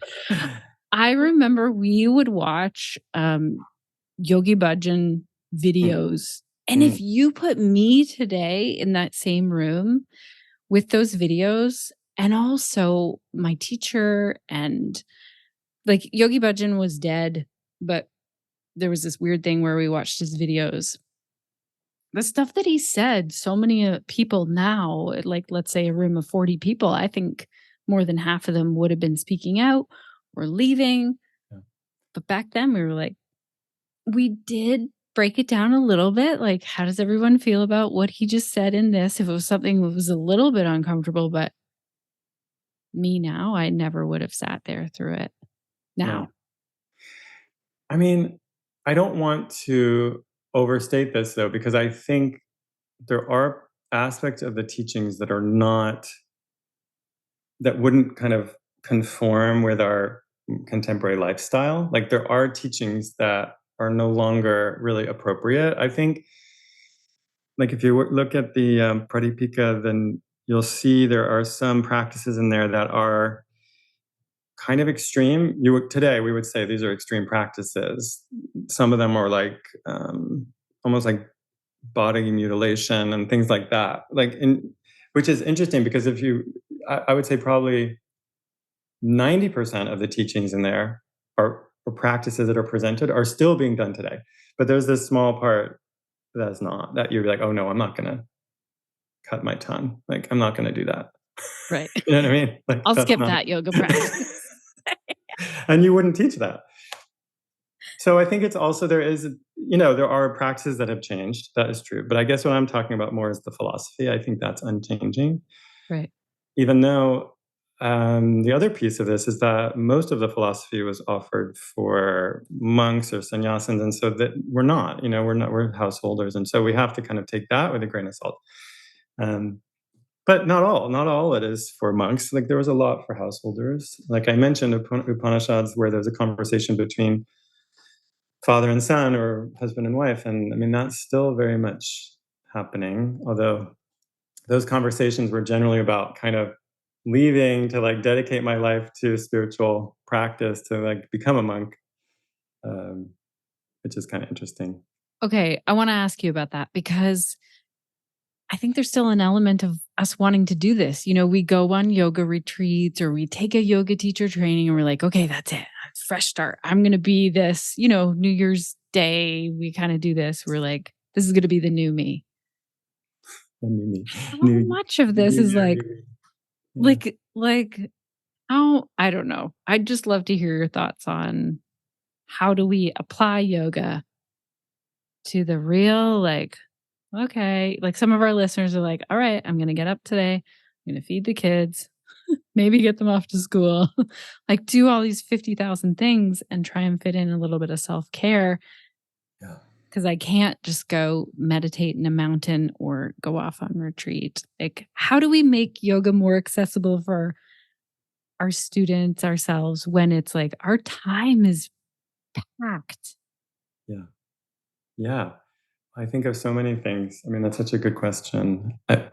Speaker 1: I remember we would watch Yogi Bhajan videos. And if you put me today in that same room with those videos, and also my teacher, and like Yogi Bhajan was dead, but there was this weird thing where we watched his videos. The stuff that he said, so many people now, like let's say a room of 40 people, I think more than half of them would have been speaking out or leaving.
Speaker 3: Yeah.
Speaker 1: But back then we were like, we did break it down a little bit. Like, how does everyone feel about what he just said in this? If it was something that was a little bit uncomfortable, but me now, I never would have sat there through it now.
Speaker 3: I mean, I don't want to overstate this though, because I think there are aspects of the teachings that wouldn't kind of conform with our contemporary lifestyle. Like there are teachings that are no longer really appropriate. I think, like if you look at the Pradipika, then you'll see there are some practices in there that are kind of extreme. Today we would say these are extreme practices. Some of them are like almost like body mutilation and things like that. Which is interesting because I would say probably 90% of the teachings in there or practices that are presented are still being done today. But there's this small part that's not, that you're like, oh no, I'm not going to cut my tongue. Like, I'm not going to do that.
Speaker 1: Right.
Speaker 3: You know what I mean? Like,
Speaker 1: I'll skip that yoga practice.
Speaker 3: And you wouldn't teach that. So I think it's also, there are practices that have changed. That is true. But I guess what I'm talking about more is the philosophy. I think that's unchanging.
Speaker 1: Right.
Speaker 3: Even though the other piece of this is that most of the philosophy was offered for monks or sannyasins. And so that we're householders. And so we have to kind of take that with a grain of salt. But not all it is for monks. Like there was a lot for householders. Like I mentioned Upanishads, where there's a conversation between father and son or husband and wife. And I mean, that's still very much happening. Although those conversations were generally about kind of leaving to like dedicate my life to spiritual practice, to like become a monk, which is kind of interesting.
Speaker 1: Okay. I want to ask you about that because I think there's still an element of us wanting to do this. You know, we go on yoga retreats or we take a yoga teacher training and we're like, okay, that's it. Fresh start. I'm going to be this, New Year's Day. We kind of do this. We're like, this is going to be the new me.
Speaker 3: The new me.
Speaker 1: How much of this is how, I don't know. I'd just love to hear your thoughts on how do we apply yoga to the real, okay, like some of our listeners are like, all right, I'm going to get up today. I'm going to feed the kids, maybe get them off to school, like do all these 50,000 things and try and fit in a little bit of self-care.
Speaker 3: Yeah.
Speaker 1: Because I can't just go meditate in a mountain or go off on retreat. Like, how do we make yoga more accessible for our students, ourselves, when it's like our time is packed?
Speaker 3: Yeah. Yeah. I think of so many things. I mean, that's such a good question. I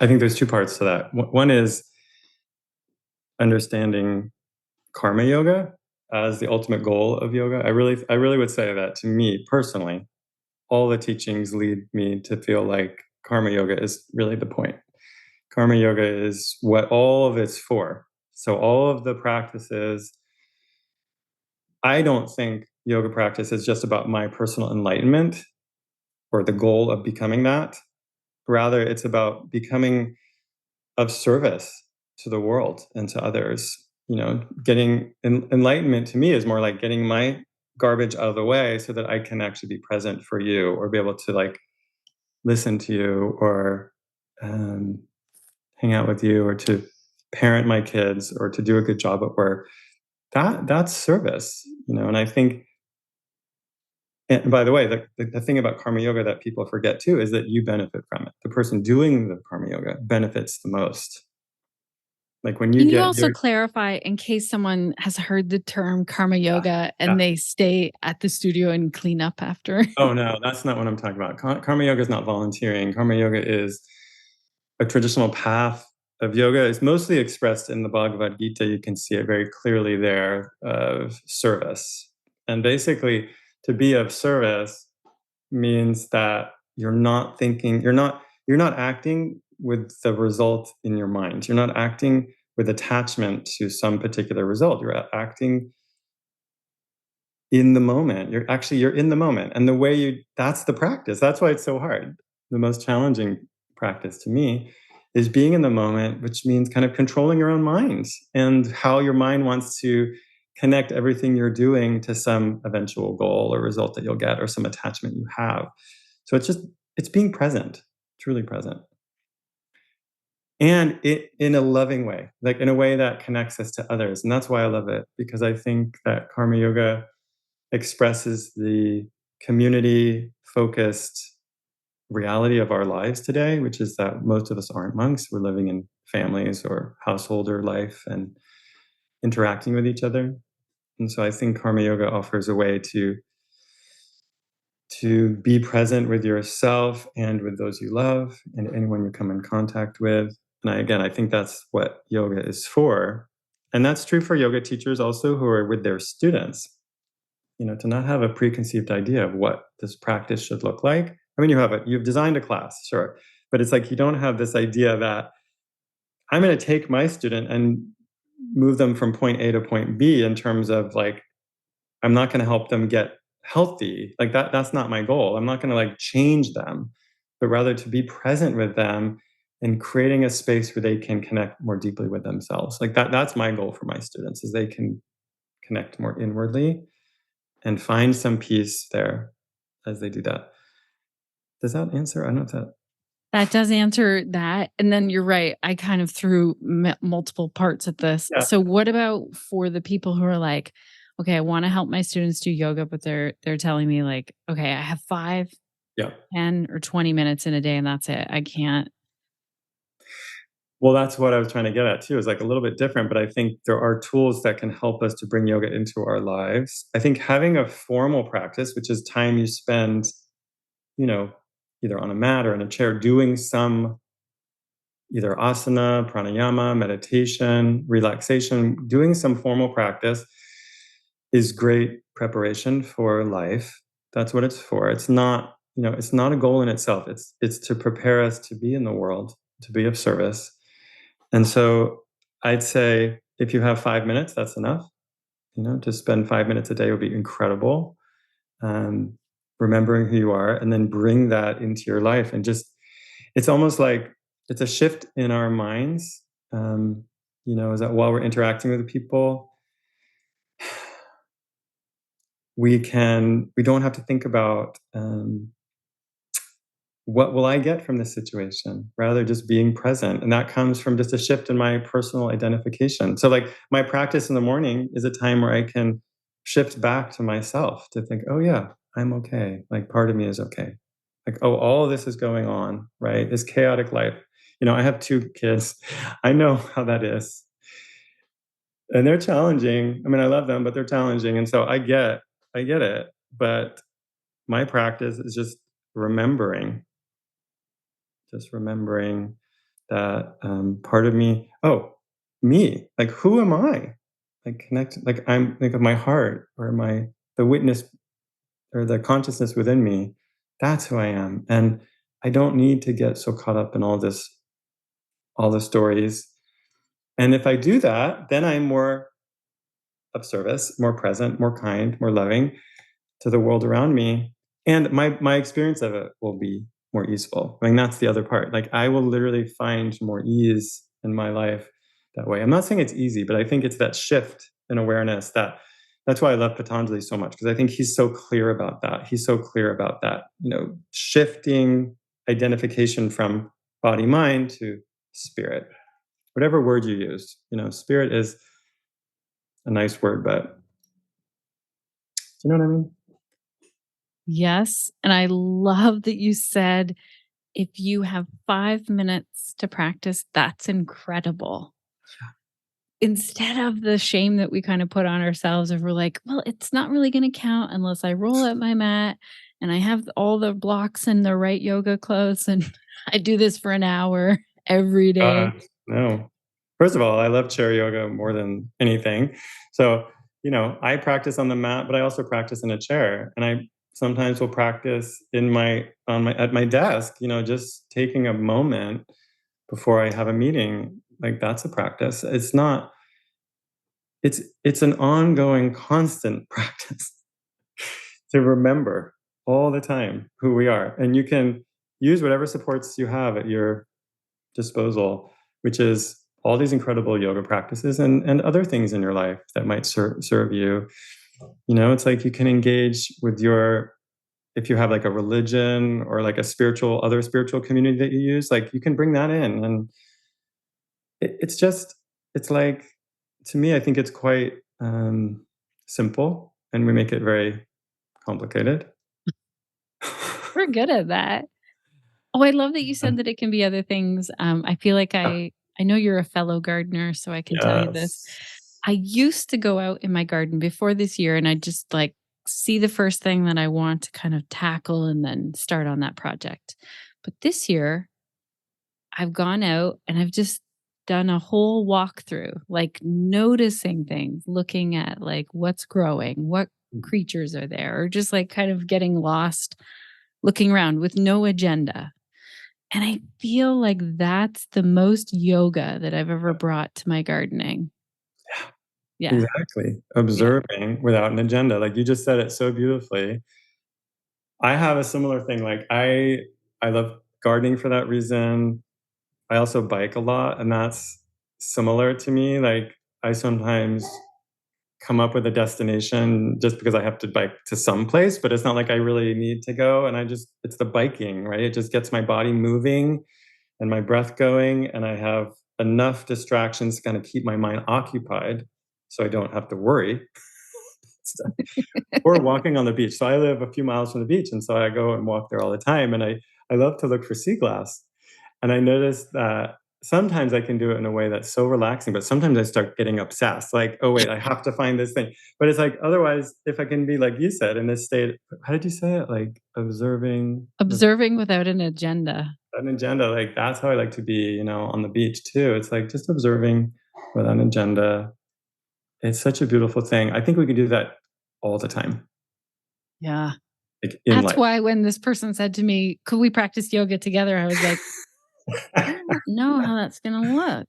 Speaker 3: think there's two parts to that. One is understanding karma yoga as the ultimate goal of yoga. I really would say that, to me personally, all the teachings lead me to feel like karma yoga is really the point. Karma yoga is what all of it's for. So all of the practices, I don't think yoga practice is just about my personal enlightenment or the goal of becoming that. Rather, it's about becoming of service to the world and to others. Getting enlightenment to me is more like getting my garbage out of the way so that I can actually be present for you, or be able to like listen to you, or hang out with you, or to parent my kids, or to do a good job at work. That's service, and I think. And by the way, the thing about karma yoga that people forget too is that you benefit from it. The person doing the karma yoga benefits the most. Like when you
Speaker 1: Can you also clarify, in case someone has heard the term karma yoga and they stay at the studio and clean up after?
Speaker 3: Oh no, that's not what I'm talking about. Karma yoga is not volunteering. Karma yoga is a traditional path of yoga. It's mostly expressed in the Bhagavad Gita. You can see it very clearly there, of service. And basically, to be of service means that you're not acting with the result in your mind. You're not acting with attachment to some particular result. You're acting in the moment. You're in the moment. And that's the practice. That's why it's so hard. The most challenging practice to me is being in the moment, which means kind of controlling your own mind and how your mind wants to connect everything you're doing to some eventual goal or result that you'll get or some attachment you have. So it's being present, truly present. And in a loving way, like in a way that connects us to others. And that's why I love it, because I think that Karma Yoga expresses the community-focused reality of our lives today, which is that most of us aren't monks. We're living in families or householder life and interacting with each other. And so I think Karma Yoga offers a way to be present with yourself and with those you love and anyone you come in contact with. And I think that's what yoga is for. And that's true for yoga teachers also who are with their students. To not have a preconceived idea of what this practice should look like. I mean, you've designed a class, sure, but it's like you don't have this idea that I'm going to take my student and move them from point A to point B in terms of like, I'm not going to help them get healthy. Like that's not my goal. I'm not going to like change them, but rather to be present with them and creating a space where they can connect more deeply with themselves. Like that's my goal for my students, is they can connect more inwardly and find some peace there as they do that. Does that answer? I don't know if
Speaker 1: that does answer that. And then you're right. I kind of threw multiple parts at this.
Speaker 3: Yeah.
Speaker 1: So what about for the people who are like, okay, I want to help my students do yoga, but they're telling me like, okay, I have 5, 10 or 20 minutes in a day and that's it. I can't.
Speaker 3: Well, that's what I was trying to get at too, is like a little bit different, but I think there are tools that can help us to bring yoga into our lives. I think having a formal practice, which is time you spend, either on a mat or in a chair doing some either asana, pranayama, meditation, relaxation, doing some formal practice is great preparation for life. That's what it's for. It's not, it's not a goal in itself. It's to prepare us to be in the world, to be of service. And so I'd say if you have 5 minutes, that's enough. To spend 5 minutes a day would be incredible. Remembering who you are, and then bring that into your life. And just, it's almost like it's a shift in our minds. Is that while we're interacting with people, we don't have to think about what will I get from this situation, rather just being present. And that comes from just a shift in my personal identification. So like my practice in the morning is a time where I can shift back to myself to think, oh yeah, I'm okay. Like part of me is okay. Like, oh, all of this is going on, right? This chaotic life. I have 2 kids. I know how that is. And they're challenging. I mean, I love them, but they're challenging. And so I get it. But my practice is just remembering that part of me, me, like, who am I? Like connect, like I'm like of my heart or the witness or the consciousness within me. That's who I am. And I don't need to get so caught up in all the stories. And if I do that, then I'm more of service, more present, more kind, more loving to the world around me. And my experience of it will be more easeful. I mean, that's the other part. Like I will literally find more ease in my life that way. I'm not saying it's easy, but I think it's that shift in awareness that's why I love Patanjali so much, because I think he's so clear about that. He's so clear about that, shifting identification from body, mind to spirit, whatever word you use. Spirit is a nice word, but do you know what I mean?
Speaker 1: Yes. And I love that you said, if you have 5 minutes to practice, that's incredible. Instead of the shame that we kind of put on ourselves, if we're like, well, it's not really going to count unless I roll up my mat and I have all the blocks and the right yoga clothes and I do this for an hour every day.
Speaker 3: No. First of all, I love chair yoga more than anything. So, I practice on the mat, but I also practice in a chair. And I sometimes will practice at my desk, just taking a moment before I have a meeting. Like that's a practice. It's an ongoing, constant practice. to remember all the time who we are. And you can use whatever supports you have at your disposal, which is all these incredible yoga practices and other things in your life that might serve you. You know, it's like you can engage with if you have like a religion or like other spiritual community that you use, like you can bring that in. And it's like, to me, I think it's quite simple, and we make it very complicated.
Speaker 1: We're good at that. Oh, I love that you said that it can be other things. I feel like I know you're a fellow gardener, so I can tell you this.
Speaker 3: Yes.
Speaker 1: I used to go out in my garden before this year, and I just like see the first thing that I want to kind of tackle and then start on that project. But this year, I've gone out and I've just done a whole walkthrough, like noticing things, looking at like what's growing, what creatures are there, or just like kind of getting lost, looking around with no agenda. And I feel like that's the most yoga that I've ever brought to my gardening. Yeah.
Speaker 3: Exactly. Observing without an agenda. Like you just said it so beautifully. I have a similar thing. Like I love gardening for that reason. I also bike a lot, and that's similar to me. Like I sometimes come up with a destination just because I have to bike to some place, but it's not like I really need to go. And it's the biking, right? It just gets my body moving and my breath going. And I have enough distractions to kind of keep my mind occupied so I don't have to worry. Or walking on the beach. So I live a few miles from the beach. And so I go and walk there all the time. And I love to look for sea glass. And I noticed that sometimes I can do it in a way that's so relaxing, but sometimes I start getting obsessed. Like, oh, wait, I have to find this thing. But it's like, otherwise, if I can be like you said, in this state, how did you say it? Like observing
Speaker 1: Without an agenda.
Speaker 3: an agenda. Like that's how I like to be, on the beach too. It's like just observing without an agenda. It's such a beautiful thing. I think we can do that all the time.
Speaker 1: Yeah.
Speaker 3: Like in
Speaker 1: That's
Speaker 3: life.
Speaker 1: why when this person said to me, could we practice yoga together? I was like, I don't know how that's going to look.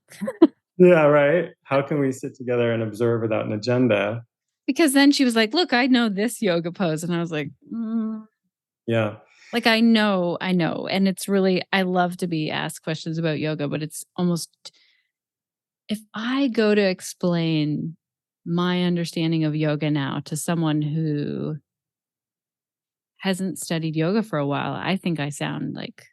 Speaker 3: Yeah, right. How can we sit together and observe without an agenda?
Speaker 1: Because then she was like, look, I know this yoga pose. And I was like,
Speaker 3: Yeah.
Speaker 1: Like, I know. And it's really, I love to be asked questions about yoga, but it's almost, if I go to explain my understanding of yoga now to someone who hasn't studied yoga for a while, I think I sound like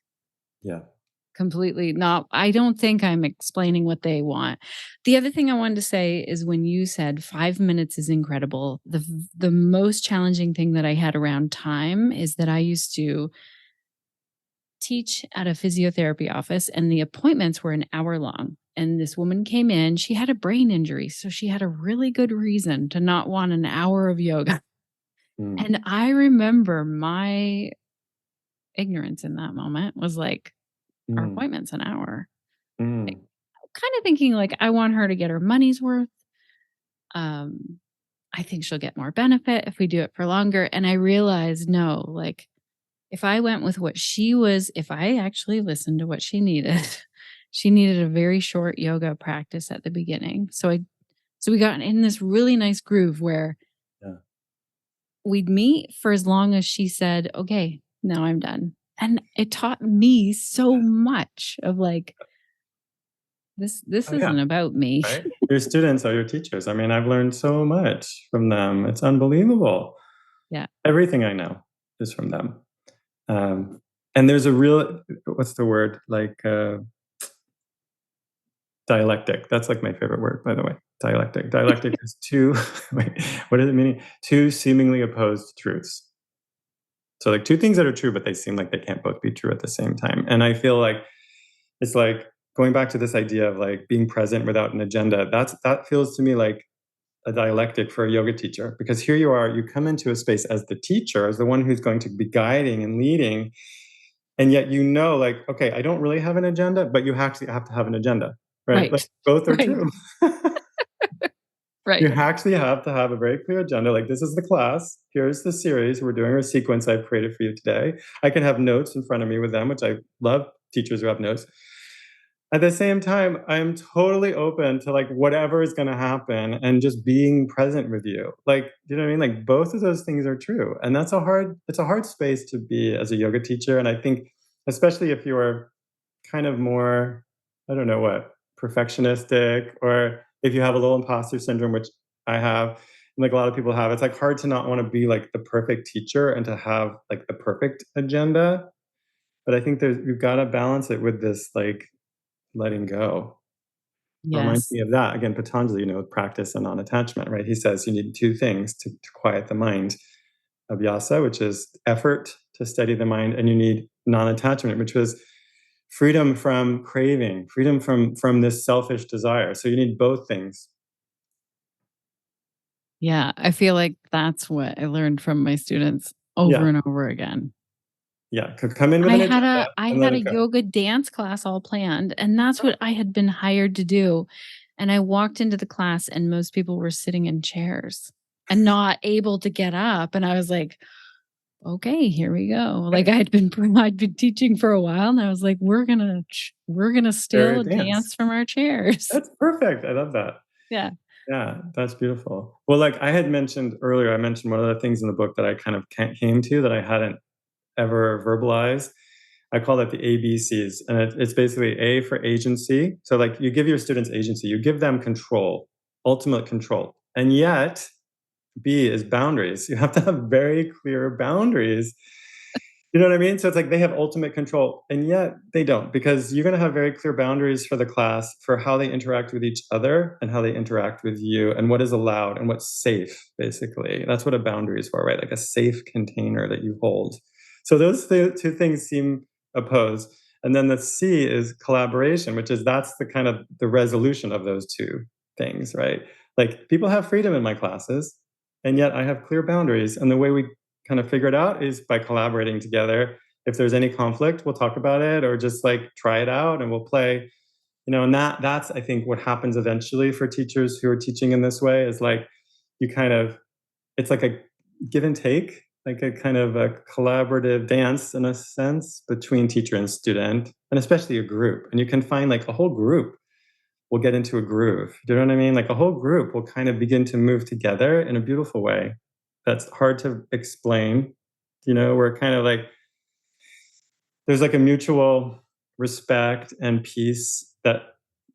Speaker 1: completely not. I don't think I'm explaining what they want. The other thing I wanted to say is when you said 5 minutes is incredible, the most challenging thing that I had around time is that I used to teach at a physiotherapy office and the appointments were an hour long. And this woman came in, she had a brain injury. So she had a really good reason to not want an hour of yoga. And I remember my ignorance in that moment was like, our appointment's an hour. Like, kind of thinking like, I want her to get her money's worth. I think she'll get more benefit if we do it for longer. And I realized, no, like if I went with if I actually listened to what she needed, she needed a very short yoga practice at the beginning. So we got in this really nice groove where we'd meet for as long as she said, okay, now I'm done. And it taught me so much of like, this isn't about me.
Speaker 3: Right? Your students are your teachers. I mean, I've learned so much from them. It's unbelievable.
Speaker 1: Yeah.
Speaker 3: Everything I know is from them. And there's a real, what's the word? Like dialectic. That's like my favorite word, by the way. Dialectic. Dialectic is two, wait, what does it mean? Two seemingly opposed truths. So like two things that are true, but they seem like they can't both be true at the same time. And I feel like it's like going back to this idea of like being present without an agenda. That feels to me like a dialectic for a yoga teacher, because here you are, you come into a space as the teacher, as the one who's going to be guiding and leading. And yet, like, okay, I don't really have an agenda, but you actually have to have an agenda, right? Like both are true.
Speaker 1: Right.
Speaker 3: You actually have to have a very clear agenda. Like, this is the class. Here's the series. We're doing a sequence I've created for you today. I can have notes in front of me with them, which I love teachers who have notes. At the same time, I'm totally open to like whatever is going to happen and just being present with you. Like, you know what I mean? Like both of those things are true. And it's a hard space to be as a yoga teacher. And I think, especially if you are kind of more, I don't know what, perfectionistic, or if you have a little imposter syndrome, which I have, and like a lot of people have, it's like hard to not want to be like the perfect teacher and to have like the perfect agenda. But I think you've got to balance it with this like letting go. It reminds
Speaker 1: Yes.
Speaker 3: me of that again, Patanjali, practice and non-attachment, right? He says you need two things to quiet the mind: abhyasa, which is effort to steady the mind, and you need non-attachment, which was freedom from craving, freedom from this selfish desire. So you need both things.
Speaker 1: Yeah. I feel like that's what I learned from my students over
Speaker 3: Yeah,
Speaker 1: and over again.
Speaker 3: yeah. Come in with
Speaker 1: I
Speaker 3: an
Speaker 1: had
Speaker 3: agenda
Speaker 1: a I
Speaker 3: and let
Speaker 1: had a
Speaker 3: it go.
Speaker 1: yoga dance class all planned, and that's what I had been hired to do. And I walked into the class and most people were sitting in chairs and not able to get up. And I was like, okay, here we go. Like I'd been teaching for a while and I was like, we're gonna
Speaker 3: Very
Speaker 1: still
Speaker 3: dance.
Speaker 1: dance from our chairs.
Speaker 3: That's perfect. I love that.
Speaker 1: Yeah.
Speaker 3: Yeah, that's beautiful. Well, like I had mentioned earlier, I mentioned one of the things in the book that I kind of came to that I hadn't ever verbalized. I call it the ABCs, and it's basically A for agency. So, like, you give your students agency, you give them control, ultimate control, and yet B is boundaries. You have to have very clear boundaries. You know what I mean? So it's like they have ultimate control, and yet they don't, because you're going to have very clear boundaries for the class for how they interact with each other and how they interact with you and what is allowed and what's safe, basically. That's what a boundary is for, right? Like a safe container that you hold. So those two things seem opposed. And then the C is collaboration, which is that's the kind of the resolution of those two things, right? Like people have freedom in my classes, and yet I have clear boundaries. And the way we kind of figure it out is by collaborating together. If there's any conflict, we'll talk about it or just like try it out and we'll play. And that's I think what happens eventually for teachers who are teaching in this way is like you kind of it's like a give and take, like a kind of a collaborative dance in a sense between teacher and student, and especially a group. And you can find like a whole group will get into a groove. Do you know what I mean? Like a whole group will kind of begin to move together in a beautiful way. That's hard to explain. We're kind of like there's like a mutual respect and peace that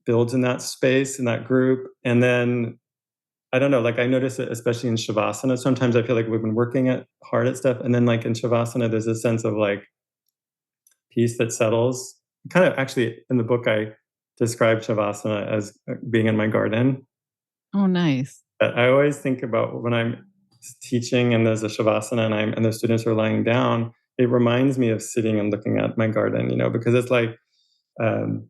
Speaker 3: builds in that space, in that group. And then I don't know, like I notice it especially in Shavasana. Sometimes I feel like we've been working hard at stuff. And then like in Shavasana, there's a sense of like peace that settles. Kind of actually in the book, I describe Shavasana as being in my garden.
Speaker 1: Oh, nice.
Speaker 3: I always think about when I'm teaching and there's a Shavasana and the students are lying down, it reminds me of sitting and looking at my garden, because it's like kind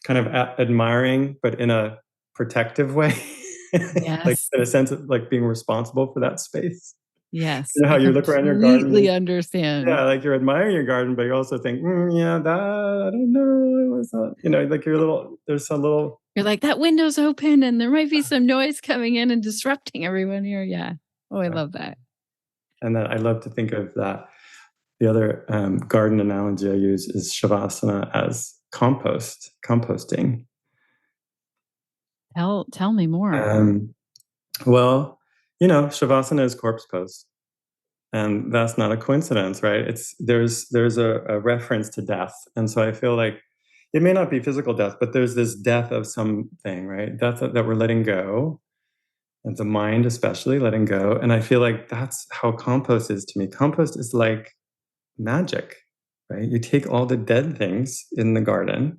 Speaker 3: of admiring, but in a protective way, like
Speaker 1: Yes.
Speaker 3: in a sense of like being responsible for that space.
Speaker 1: Yes.
Speaker 3: You know how
Speaker 1: I
Speaker 3: you look around your garden
Speaker 1: completely
Speaker 3: and
Speaker 1: understand.
Speaker 3: yeah, like you're admiring your garden, but you also think, yeah, that I don't know, it was not, like there's a little.
Speaker 1: You're like, that window's open and there might be some noise coming in and disrupting everyone here. Yeah. Oh, I love that.
Speaker 3: And then I love to think of that. The other garden analogy I use is Shavasana as composting.
Speaker 1: Tell me more.
Speaker 3: Well, Shavasana is corpse pose. And that's not a coincidence, right? There's a reference to death. And so I feel like it may not be physical death, but there's this death of something, right? Death that we're letting go. And the mind especially letting go. And I feel like that's how compost is to me. Compost is like magic, right? You take all the dead things in the garden,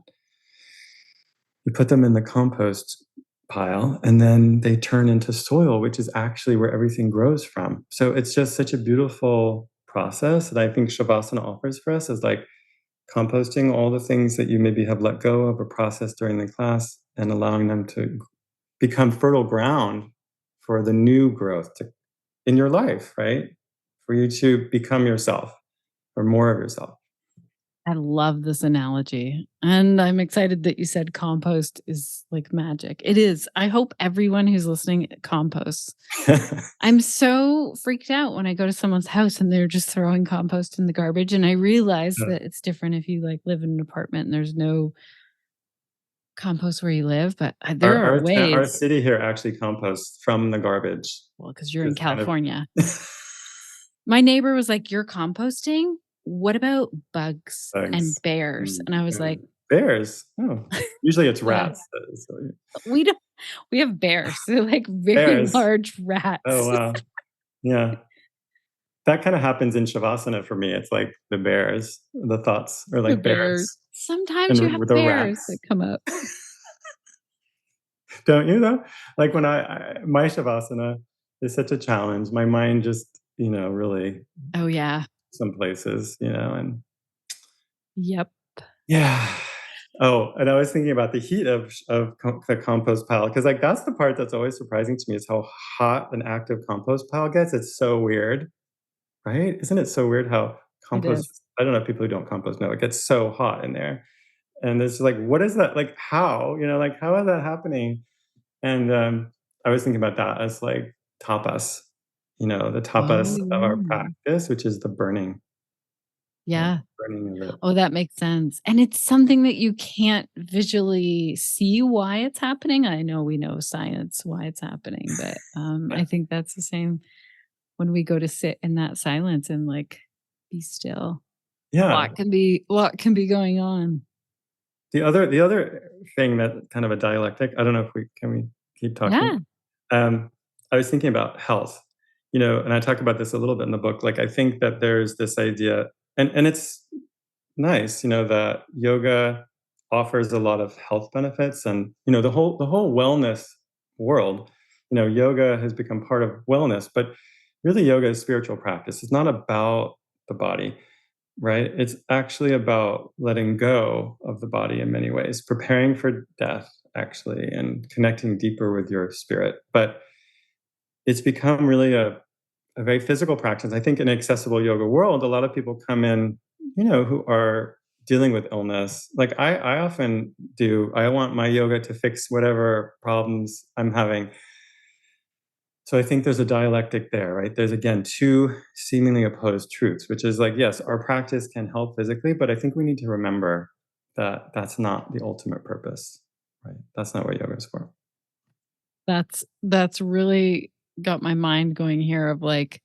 Speaker 3: you put them in the compost pile, and then they turn into soil, which is actually where everything grows from. So it's just such a beautiful process that I think Shavasana offers for us, is like composting all the things that you maybe have let go of or processed during the class and allowing them to become fertile ground for the new growth in your life, right? For you to become yourself or more of yourself.
Speaker 1: I love this analogy. And I'm excited that you said compost is like magic. It is. I hope everyone who's listening composts. I'm so freaked out when I go to someone's house and they're just throwing compost in the garbage. And I realize that it's different if you like live in an apartment and there's no compost where you live, but there are
Speaker 3: Our
Speaker 1: ways.
Speaker 3: city here actually composts from the garbage.
Speaker 1: Well, because you're in
Speaker 3: It's kind of
Speaker 1: California. My neighbor was like, "You're composting? What about bugs and
Speaker 3: bugs.
Speaker 1: bears?" And I was like,
Speaker 3: Bears? Oh, usually it's
Speaker 1: "Yeah,
Speaker 3: rats. So,
Speaker 1: we don't. We have bears. They're like very
Speaker 3: bears.
Speaker 1: large rats."
Speaker 3: Oh, wow. Yeah. That kind of happens in Shavasana for me. It's like the bears, the thoughts are
Speaker 1: The
Speaker 3: like
Speaker 1: bears.
Speaker 3: bears.
Speaker 1: Sometimes you have
Speaker 3: with the
Speaker 1: bears
Speaker 3: rats.
Speaker 1: that come up.
Speaker 3: Don't you though? Like when my Shavasana is such a challenge. My mind just, really
Speaker 1: Oh yeah.
Speaker 3: some places, and
Speaker 1: Yep.
Speaker 3: yeah. Oh, and I was thinking about the heat of the compost pile because like that's the part that's always surprising to me is how hot an active compost pile gets. It's so weird, right? Isn't it so weird how
Speaker 1: It is.
Speaker 3: compost? I don't know. People who don't compost know it gets so hot in there, and it's like, what is that? Like how? Like how is that happening? And I was thinking about that as like tapas. The tapas of our
Speaker 1: Oh.
Speaker 3: practice, which is the burning.
Speaker 1: Yeah.
Speaker 3: Burning of it.
Speaker 1: Oh, that makes sense. And it's something that you can't visually see why it's happening. I know we know science why it's happening, but I think that's the same when we go to sit in that silence and like be still.
Speaker 3: Yeah.
Speaker 1: What can be going on?
Speaker 3: The other thing that kind of a dialectic, I don't know if we keep talking?
Speaker 1: Yeah.
Speaker 3: I was thinking about health, and I talk about this a little bit in the book. Like I think that there's this idea and it's nice, that yoga offers a lot of health benefits and the whole wellness world, yoga has become part of wellness, but really yoga is spiritual practice. It's not about the body. Right? It's actually about letting go of the body in many ways, preparing for death, actually, and connecting deeper with your spirit. But it's become really a very physical practice. I think in an accessible yoga world, a lot of people come in, who are dealing with illness. Like I often do, I want my yoga to fix whatever problems I'm having. So I think there's a dialectic there, right? There's again two seemingly opposed truths, which is like, yes, our practice can help physically, but I think we need to remember that that's not the ultimate purpose, right? That's not what yoga is for.
Speaker 1: That's really got my mind going here of like,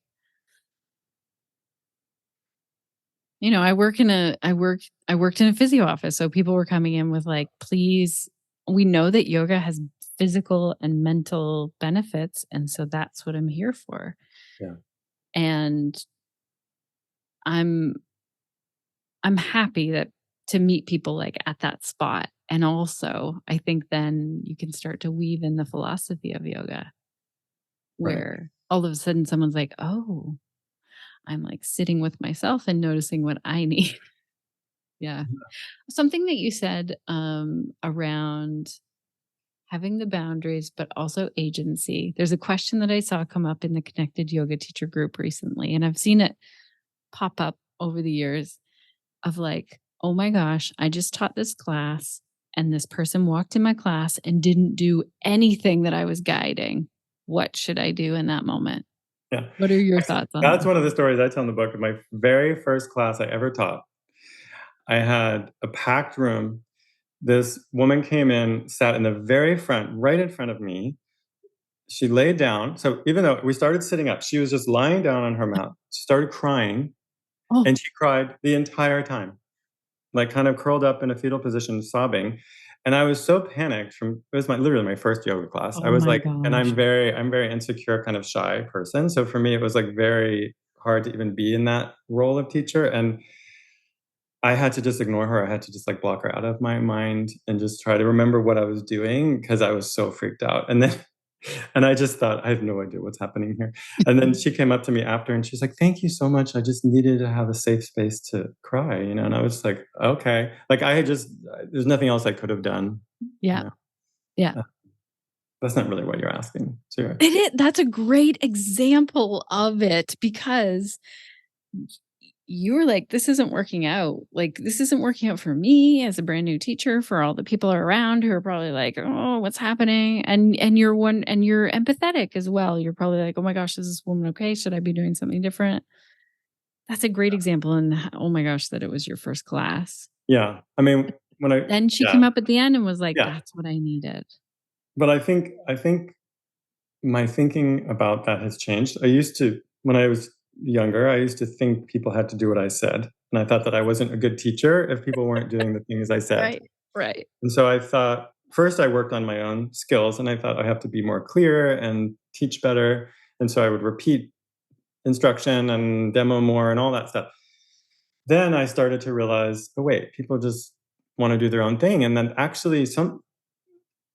Speaker 1: I worked in a physio office. So people were coming in with like, please, we know that yoga has physical and mental benefits. And so that's what I'm here for.
Speaker 3: Yeah.
Speaker 1: And I'm happy to meet people like at that spot. And also I think then you can start to weave in the philosophy of yoga where all of a sudden someone's like, oh, I'm like sitting with myself and noticing what I need. Yeah. Something that you said around having the boundaries, but also agency. There's a question that I saw come up in the Connected Yoga Teacher group recently, and I've seen it pop up over the years of like, oh my gosh, I just taught this class and this person walked in my class and didn't do anything that I was guiding. What should I do in that moment?
Speaker 3: Yeah.
Speaker 1: What are your thoughts on
Speaker 3: That's
Speaker 1: that?
Speaker 3: one of the stories I tell in the book. Of my very first class I ever taught, I had a packed room. This woman came in, sat in the very front, right in front of me. She laid down. So even though we started sitting up, she was just lying down on her mat. She started crying,
Speaker 1: Oh,
Speaker 3: and she cried the entire time, like kind of curled up in a fetal position, sobbing. And I was so panicked it was literally my first yoga class. I
Speaker 1: oh
Speaker 3: was
Speaker 1: my
Speaker 3: like, and
Speaker 1: gosh.
Speaker 3: I'm very insecure, kind of shy person. So for me, it was like very hard to even be in that role of teacher. And I had to just ignore her. I had to just like block her out of my mind and just try to remember what I was doing because I was so freaked out. And then, and I just thought, I have no idea what's happening here. And then she came up to me after and she's like, thank you so much. I just needed to have a safe space to cry, And I was like, okay. Like there's nothing else I could have done.
Speaker 1: Yeah. Yeah.
Speaker 3: That's not really what you're asking. So
Speaker 1: That's a great example of it because you were like, this isn't working out. Like, this isn't working out for me as a brand new teacher, for all the people around who are probably like, oh, what's happening? And you're empathetic as well. You're probably like, oh my gosh, is this woman okay? Should I be doing something different? That's a great example. And oh my gosh, that it was your first class.
Speaker 3: yeah. I mean,
Speaker 1: Then she
Speaker 3: yeah,
Speaker 1: came up at the end and was like,
Speaker 3: yeah.
Speaker 1: that's what I needed.
Speaker 3: But I think my thinking about that has changed. When I was younger, I used to think people had to do what I said. And I thought that I wasn't a good teacher if people weren't doing the things I said.
Speaker 1: Right. Right.
Speaker 3: And so I thought, first I worked on my own skills and I thought I have to be more clear and teach better. And so I would repeat instruction and demo more and all that stuff. Then I started to realize, oh, wait, people just want to do their own thing. And then actually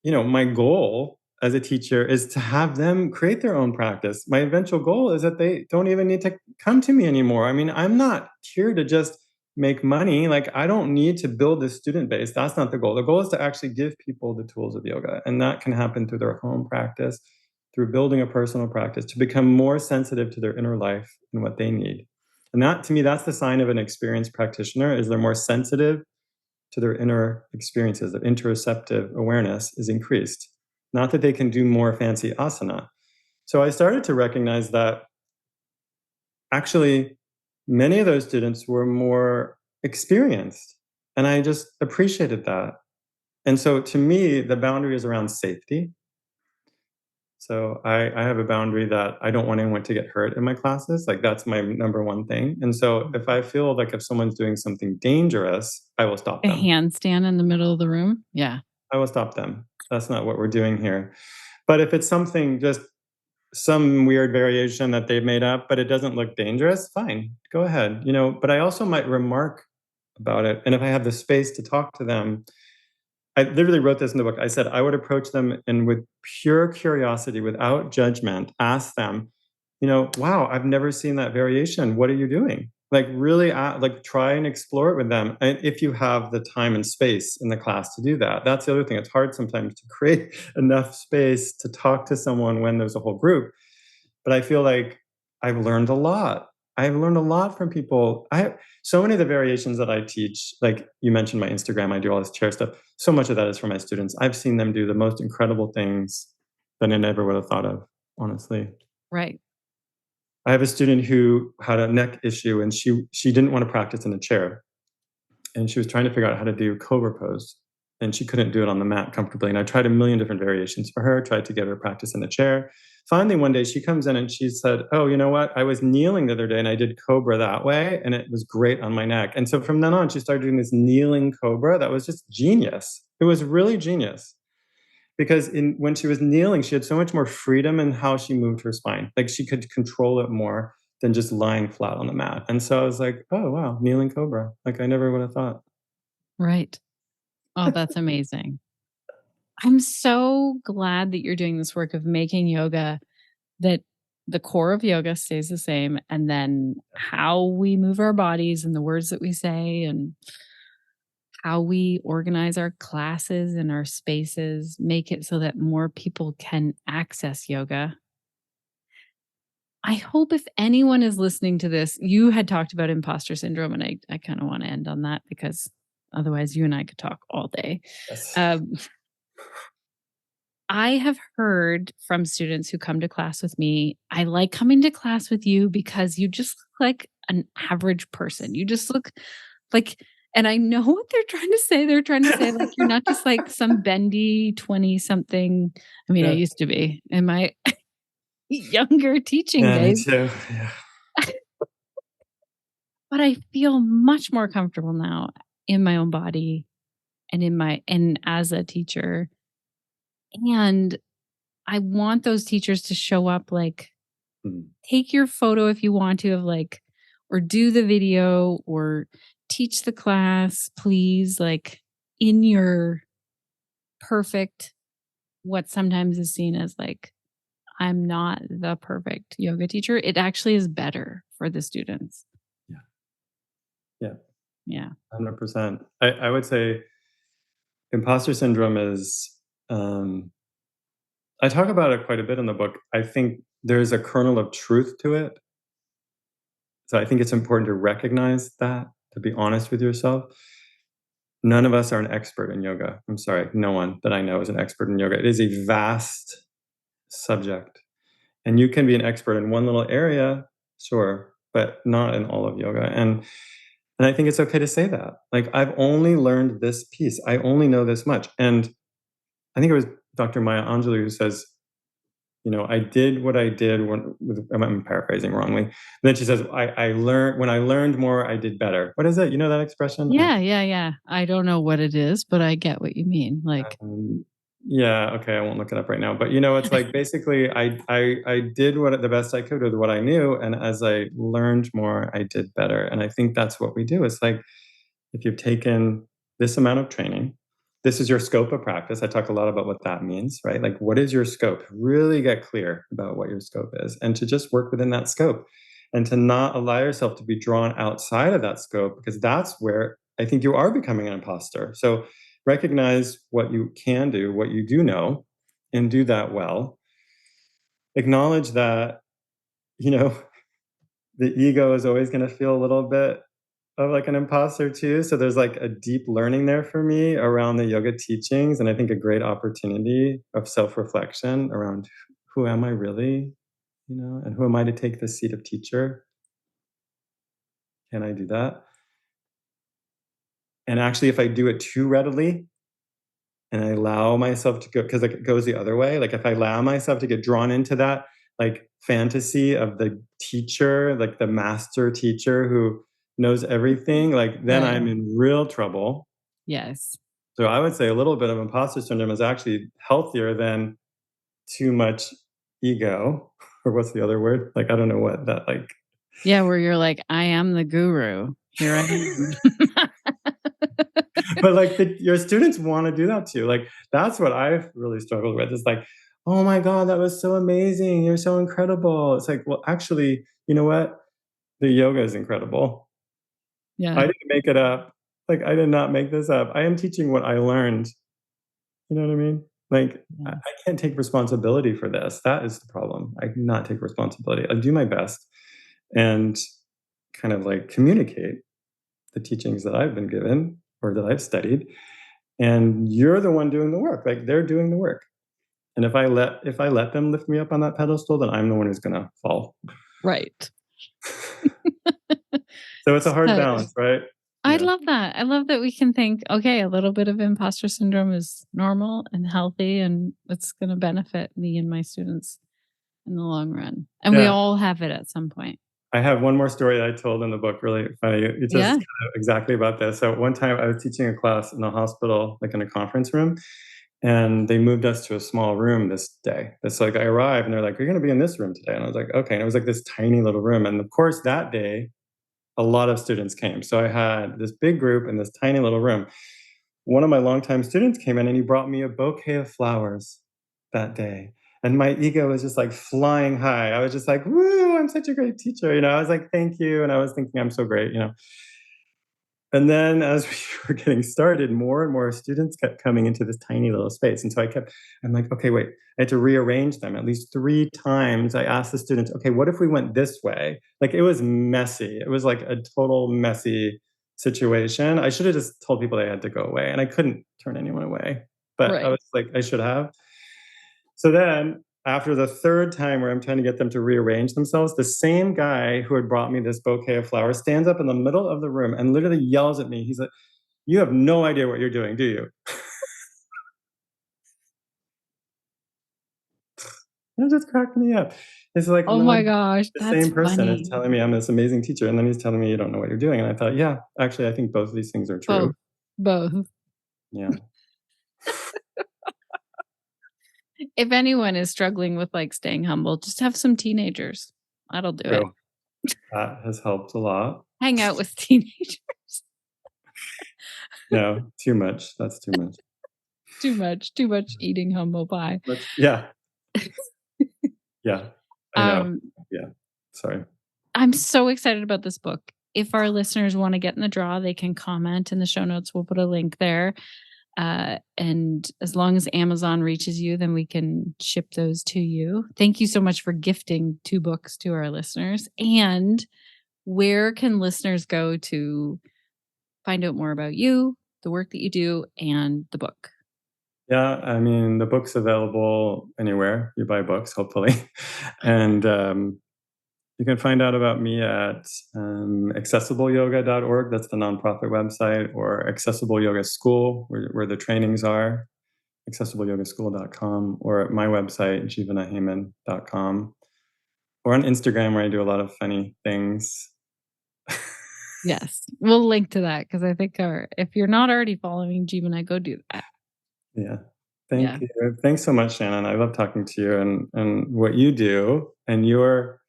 Speaker 3: my goal as a teacher is to have them create their own practice. My eventual goal is that they don't even need to come to me anymore. I mean, I'm not here to just make money. Like, I don't need to build this student base. That's not the goal. The goal is to actually give people the tools of yoga. And that can happen through their home practice, through building a personal practice, to become more sensitive to their inner life and what they need. And that, to me, that's the sign of an experienced practitioner, is they're more sensitive to their inner experiences. Their interoceptive awareness is increased. Not that they can do more fancy asana. So I started to recognize that actually many of those students were more experienced. And I just appreciated that. And so to me, the boundary is around safety. So I have a boundary that I don't want anyone to get hurt in my classes. Like, that's my number one thing. And so if I feel like if someone's doing something dangerous, I will stop
Speaker 1: A
Speaker 3: them.
Speaker 1: handstand in the middle of the room. Yeah.
Speaker 3: I will stop them. That's not what we're doing here. But if it's something, just some weird variation that they've made up, but it doesn't look dangerous, fine, go ahead. But I also might remark about it. And if I have the space to talk to them, I literally wrote this in the book. I said I would approach them and with pure curiosity, without judgment, ask them, wow, I've never seen that variation. What are you doing? Like, really, try and explore it with them. And if you have the time and space in the class to do that, that's the other thing. It's hard sometimes to create enough space to talk to someone when there's a whole group. But I feel like I've learned a lot. I've learned a lot from people. So many of the variations that I teach, like you mentioned my Instagram, I do all this chair stuff. So much of that is for my students. I've seen them do the most incredible things that I never would have thought of, honestly.
Speaker 1: Right.
Speaker 3: I have a student who had a neck issue and she didn't want to practice in a chair. And she was trying to figure out how to do cobra pose. And she couldn't do it on the mat comfortably. And I tried a million different variations for her, tried to get her practice in a chair. Finally, one day she comes in and she said, oh, you know what? I was kneeling the other day and I did cobra that way and it was great on my neck. And so from then on, she started doing this kneeling cobra that was just genius. It was really genius. Because when she was kneeling, she had so much more freedom in how she moved her spine. Like, she could control it more than just lying flat on the mat. And so I was like, oh, wow, kneeling cobra. Like, I never would have thought.
Speaker 1: Right. Oh, that's amazing. I'm so glad that you're doing this work of making yoga, that the core of yoga stays the same, and then how we move our bodies and the words that we say and how we organize our classes and our spaces make it so that more people can access yoga. I hope if anyone is listening to this, you had talked about imposter syndrome, and I kind of want to end on that because otherwise you and I could talk all day.
Speaker 3: Yes.
Speaker 1: I have heard from students who come to class with me, I like coming to class with you because you just look like an average person. You just look like, and I know what they're trying to say. They're trying to say, like, you're not just like some bendy 20 something. I mean, I
Speaker 3: Yeah.
Speaker 1: used to be in my younger teaching
Speaker 3: Yeah, me
Speaker 1: days,
Speaker 3: too. Yeah.
Speaker 1: but I feel much more comfortable now in my own body and as a teacher. And I want those teachers to show up, like, take your photo if you want to, of like, or do the video or teach the class, please, like, in your perfect, what sometimes is seen as like, I'm not the perfect yoga teacher. It actually is better for the students.
Speaker 3: Yeah. Yeah.
Speaker 1: Yeah.
Speaker 3: 100%. I would say imposter syndrome is, I talk about it quite a bit in the book. I think there's a kernel of truth to it. So I think it's important to recognize that, to be honest with yourself. None of us are an expert in yoga. I'm sorry, no one that I know is an expert in yoga. It is a vast subject. And you can be an expert in one little area, sure, but not in all of yoga. And And I think it's okay to say that. Like, I've only learned this piece. I only know this much. And I think it was Dr. Maya Angelou who says, I did what I did I'm paraphrasing wrongly. Then she says, I learned, when I learned more, I did better. What is it? You know that expression?
Speaker 1: Yeah. I don't know what it is, but I get what you mean. Like,
Speaker 3: yeah, okay, I won't look it up right now. But it's like basically I did the best I could with what I knew. And as I learned more, I did better. And I think that's what we do. It's like, if you've taken this amount of training, this is your scope of practice. I talk a lot about what that means, right? Like, what is your scope? Really get clear about what your scope is and to just work within that scope and to not allow yourself to be drawn outside of that scope, because that's where I think you are becoming an imposter. So recognize what you can do, what you do know, and do that well. Acknowledge that, the ego is always going to feel a little bit of like an imposter too. So there's like a deep learning there for me around the yoga teachings. And I think a great opportunity of self-reflection around who am I really, and who am I to take the seat of teacher? Can I do that? And actually, if I do it too readily and I allow myself to go, because it goes the other way, like if I allow myself to get drawn into that like fantasy of the teacher, like the master teacher who knows everything, like then
Speaker 1: Right.
Speaker 3: I'm in real trouble.
Speaker 1: Yes.
Speaker 3: So I would say a little bit of imposter syndrome is actually healthier than too much ego, or what's the other word? Like, I don't know what that like.
Speaker 1: Yeah, where you're like, I am the guru. Here I am.
Speaker 3: But like your students want to do that too. Like, that's what I've really struggled with. It's like, oh my God, that was so amazing. You're so incredible. It's like, well, actually, you know what? The yoga is incredible.
Speaker 1: Yeah.
Speaker 3: I didn't make it up. Like, I did not make this up. I am teaching what I learned. You know what I mean? Like,
Speaker 1: Yeah.
Speaker 3: I can't take responsibility for this. That is the problem. I cannot take responsibility. I do my best and kind of like communicate the teachings that I've been given or that I've studied. And you're the one doing the work. Like, they're doing the work. And if I let them lift me up on that pedestal, then I'm the one who's gonna fall.
Speaker 1: Right.
Speaker 3: So it's a hard balance, right?
Speaker 1: I
Speaker 3: Yeah.
Speaker 1: love that. I love that we can think, okay, a little bit of imposter syndrome is normal and healthy, and it's going to benefit me and my students in the long run. And we all have it at some point.
Speaker 3: I have one more story that I told in the book, really funny. It's just kind of exactly about this. So one time I was teaching a class in a hospital, like in a conference room, and they moved us to a small room this day. It's like I arrived and they're like, "You're going to be in this room today." And I was like, "Okay." And it was like this tiny little room. And of course, that day, a lot of students came. So I had this big group in this tiny little room. One of my longtime students came in and he brought me a bouquet of flowers that day. And my ego was just like flying high. I was just like, woo, I'm such a great teacher. I was like, thank you. And I was thinking, I'm so great. And then as we were getting started, more and more students kept coming into this tiny little space. And so I'm like, okay, wait, I had to rearrange them at least 3 times. I asked the students, okay, what if we went this way? Like, it was messy. It was like a total messy situation. I should have just told people they had to go away, and I couldn't turn anyone away. But I was like, I should have. So then after the 3rd time where I'm trying to get them to rearrange themselves, the same guy who had brought me this bouquet of flowers stands up in the middle of the room and literally yells at me. He's like, "You have no idea what you're doing, do you?" It just cracked me up. It's like,
Speaker 1: Oh
Speaker 3: no,
Speaker 1: my gosh,
Speaker 3: the
Speaker 1: that's
Speaker 3: same person
Speaker 1: funny.
Speaker 3: is telling me I'm this amazing teacher, and then he's telling me you don't know what you're doing. And I thought, yeah, actually, I think both of these things are true.
Speaker 1: Both.
Speaker 3: Yeah.
Speaker 1: If anyone is struggling with like staying humble, just have some teenagers. That'll do it.
Speaker 3: That has helped a lot.
Speaker 1: Hang out with teenagers.
Speaker 3: No, too much. That's too much.
Speaker 1: Too much eating humble pie.
Speaker 3: Yeah. Yeah. I know. Yeah. Sorry.
Speaker 1: I'm so excited about this book. If our listeners want to get in the draw, they can comment in the show notes. We'll put a link there. And as long as Amazon reaches you, then we can ship those to you. Thank you so much for gifting 2 books to our listeners. And where can listeners go to find out more about you, the work that you do, and the book?
Speaker 3: Yeah, I mean, the book's available anywhere you buy books, hopefully. And You can find out about me at accessibleyoga.org. That's the nonprofit website, or Accessible Yoga School, where the trainings are, accessibleyogaschool.com, or at my website, jivanaheyman.com, or on Instagram, where I do a lot of funny things.
Speaker 1: Yes, we'll link to that because I think if you're not already following Jivana, go do that.
Speaker 3: Yeah. Thank you. Thanks so much, Shannon. I love talking to you, and what you do, and your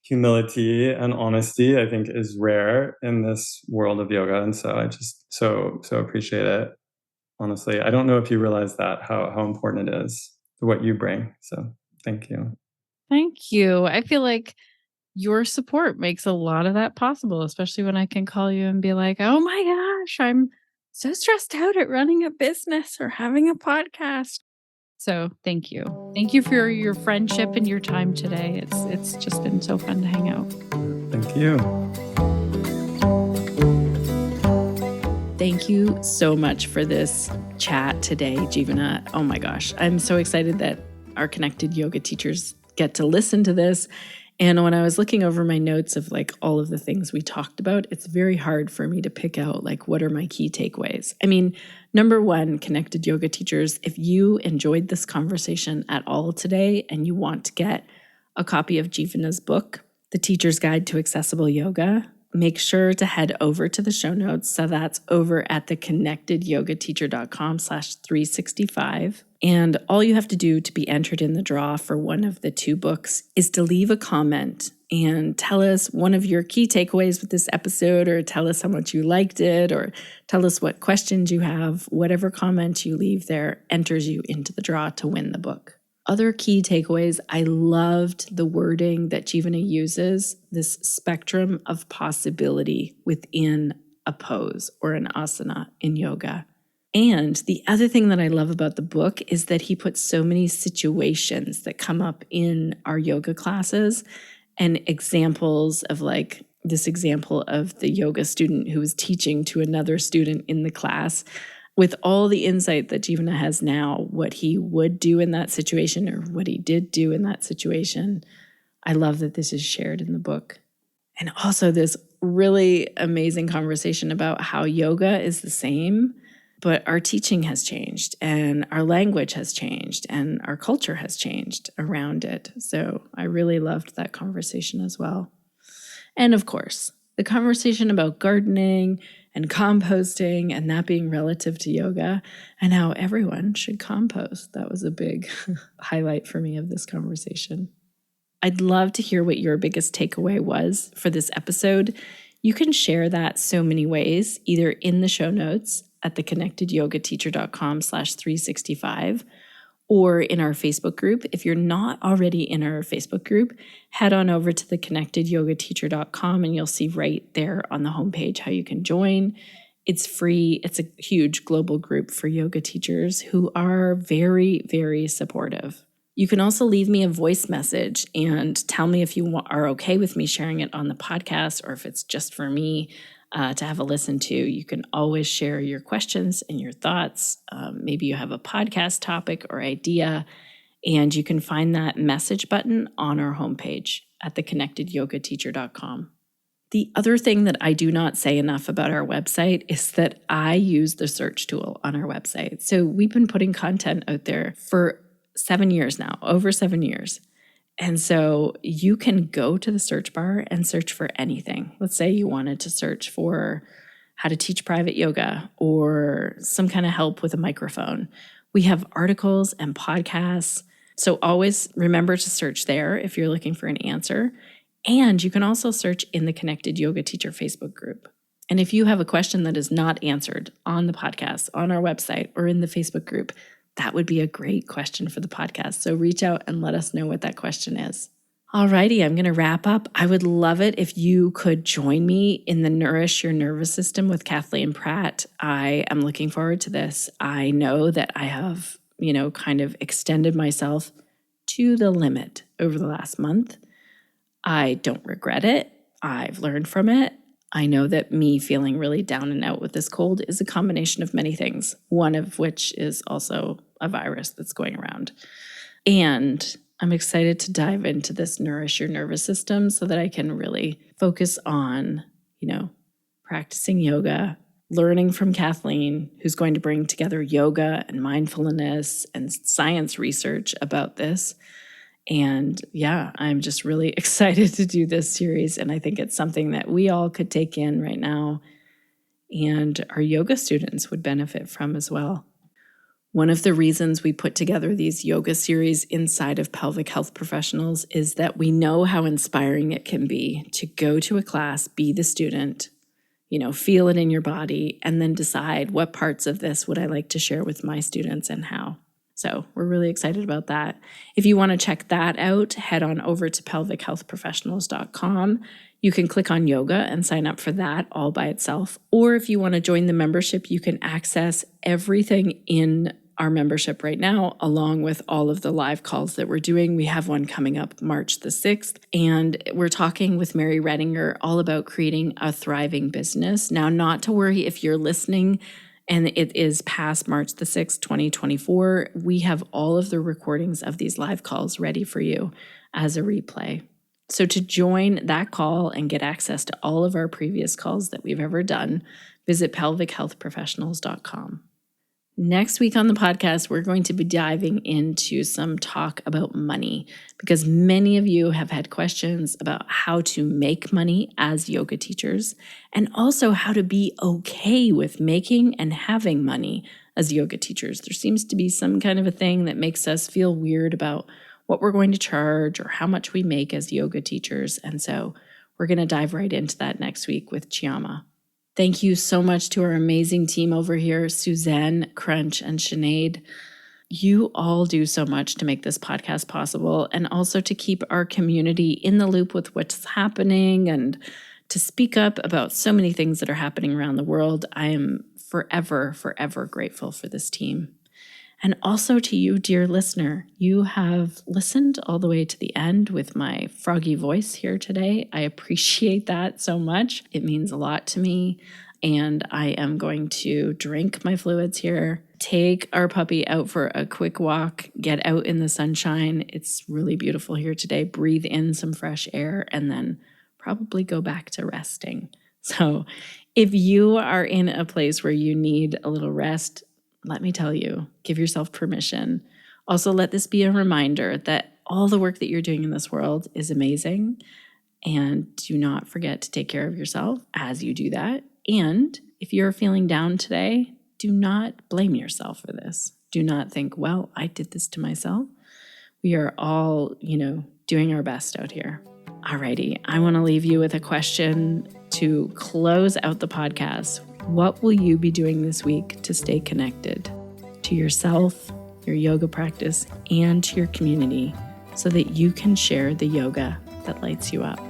Speaker 3: humility and honesty, I think, is rare in this world of yoga. And so I just so appreciate it. Honestly, I don't know if you realize that, how important it is, what you bring. So thank you.
Speaker 1: Thank you. I feel like your support makes a lot of that possible, especially when I can call you and be like, oh my gosh, I'm so stressed out at running a business or having a podcast. So thank you. Thank you for your friendship and your time today. It's just been so fun to hang out.
Speaker 3: Thank you.
Speaker 1: Thank you so much for this chat today, Jivana. Oh my gosh, I'm so excited that our connected yoga teachers get to listen to this. And when I was looking over my notes of like all of the things we talked about, it's very hard for me to pick out like what are my key takeaways. I mean, number one, connected yoga teachers, if you enjoyed this conversation at all today and you want to get a copy of Jivana's book, The Teacher's Guide to Accessible Yoga, make sure to head over to the show notes. So that's over at theconnectedyogateacher.com/365. And all you have to do to be entered in the draw for one of the two books is to leave a comment and tell us one of your key takeaways with this episode, or tell us how much you liked it, or tell us what questions you have. Whatever comment you leave there enters you into the draw to win the book. Other key takeaways, I loved the wording that Jivana uses, this spectrum of possibility within a pose or an asana in yoga. And the other thing that I love about the book is that he puts so many situations that come up in our yoga classes and examples of like this example of the yoga student who was teaching to another student in the class. With all the insight that Jivana has now, what he would do in that situation or what he did do in that situation, I love that this is shared in the book. And also this really amazing conversation about how yoga is the same, but our teaching has changed and our language has changed and our culture has changed around it. So I really loved that conversation as well. And of course, the conversation about gardening and composting and that being relative to yoga and how everyone should compost. That was a big highlight for me of this conversation. I'd love to hear what your biggest takeaway was for this episode. You can share that so many ways, either in the show notes at theconnectedyogateacher.com/365 or in our Facebook group. If you're not already in our Facebook group, head on over to theconnectedyogateacher.com and you'll see right there on the homepage how you can join. It's free. It's a huge global group for yoga teachers who are very, very supportive. You can also leave me a voice message and tell me if you are okay with me sharing it on the podcast or if it's just for me to have a listen to. You can always share your questions and your thoughts. Maybe you have a podcast topic or idea, and you can find that message button on our homepage at theconnectedyogateacher.com. The other thing that I do not say enough about our website is that I use the search tool on our website. So we've been putting content out there for 7 years now, over 7 years. And so you can go to the search bar and search for anything. Let's say you wanted to search for how to teach private yoga or some kind of help with a microphone. We have articles and podcasts. So always remember to search there if you're looking for an answer. And you can also search in the Connected Yoga Teacher Facebook group. And if you have a question that is not answered on the podcast, on our website, or in the Facebook group, that would be a great question for the podcast. So reach out and let us know what that question is. Alrighty, I'm going to wrap up. I would love it if you could join me in the Nourish Your Nervous System with Kathleen Pratt. I am looking forward to this. I know that I have, kind of extended myself to the limit over the last month. I don't regret it. I've learned from it. I know that me feeling really down and out with this cold is a combination of many things, one of which is also a virus that's going around. And I'm excited to dive into this Nourish Your Nervous System so that I can really focus on, practicing yoga, learning from Kathleen, who's going to bring together yoga and mindfulness and science research about this. And yeah, I'm just really excited to do this series. And I think it's something that we all could take in right now and our yoga students would benefit from as well. One of the reasons we put together these yoga series inside of Pelvic Health Professionals is that we know how inspiring it can be to go to a class, be the student, feel it in your body, and then decide what parts of this would I like to share with my students and how. So we're really excited about that. If you want to check that out, head on over to pelvichealthprofessionals.com. You can click on yoga and sign up for that all by itself. Or if you want to join the membership, you can access everything in our membership right now, along with all of the live calls that we're doing. We have one coming up March the 6th, and we're talking with Mary Redinger all about creating a thriving business. Now, not to worry if you're listening and it is past March the 6th, 2024, we have all of the recordings of these live calls ready for you as a replay. So to join that call and get access to all of our previous calls that we've ever done, visit pelvichealthprofessionals.com. Next week on the podcast, we're going to be diving into some talk about money because many of you have had questions about how to make money as yoga teachers and also how to be okay with making and having money as yoga teachers. There seems to be some kind of a thing that makes us feel weird about what we're going to charge or how much we make as yoga teachers. And so we're going to dive right into that next week with Chiama. Thank you so much to our amazing team over here, Suzanne, Crunch, and Sinead. You all do so much to make this podcast possible and also to keep our community in the loop with what's happening and to speak up about so many things that are happening around the world. I am forever, forever grateful for this team. And also to you, dear listener, you have listened all the way to the end with my froggy voice here today. I appreciate that so much. It means a lot to me. And I am going to drink my fluids here, take our puppy out for a quick walk, get out in the sunshine. It's really beautiful here today. Breathe in some fresh air and then probably go back to resting. So if you are in a place where you need a little rest, let me tell you, give yourself permission. Also, let this be a reminder that all the work that you're doing in this world is amazing. And do not forget to take care of yourself as you do that. And if you're feeling down today, do not blame yourself for this. Do not think, well, I did this to myself. We are all, doing our best out here. Alrighty, I want to leave you with a question to close out the podcast. What will you be doing this week to stay connected to yourself, your yoga practice, and to your community so that you can share the yoga that lights you up?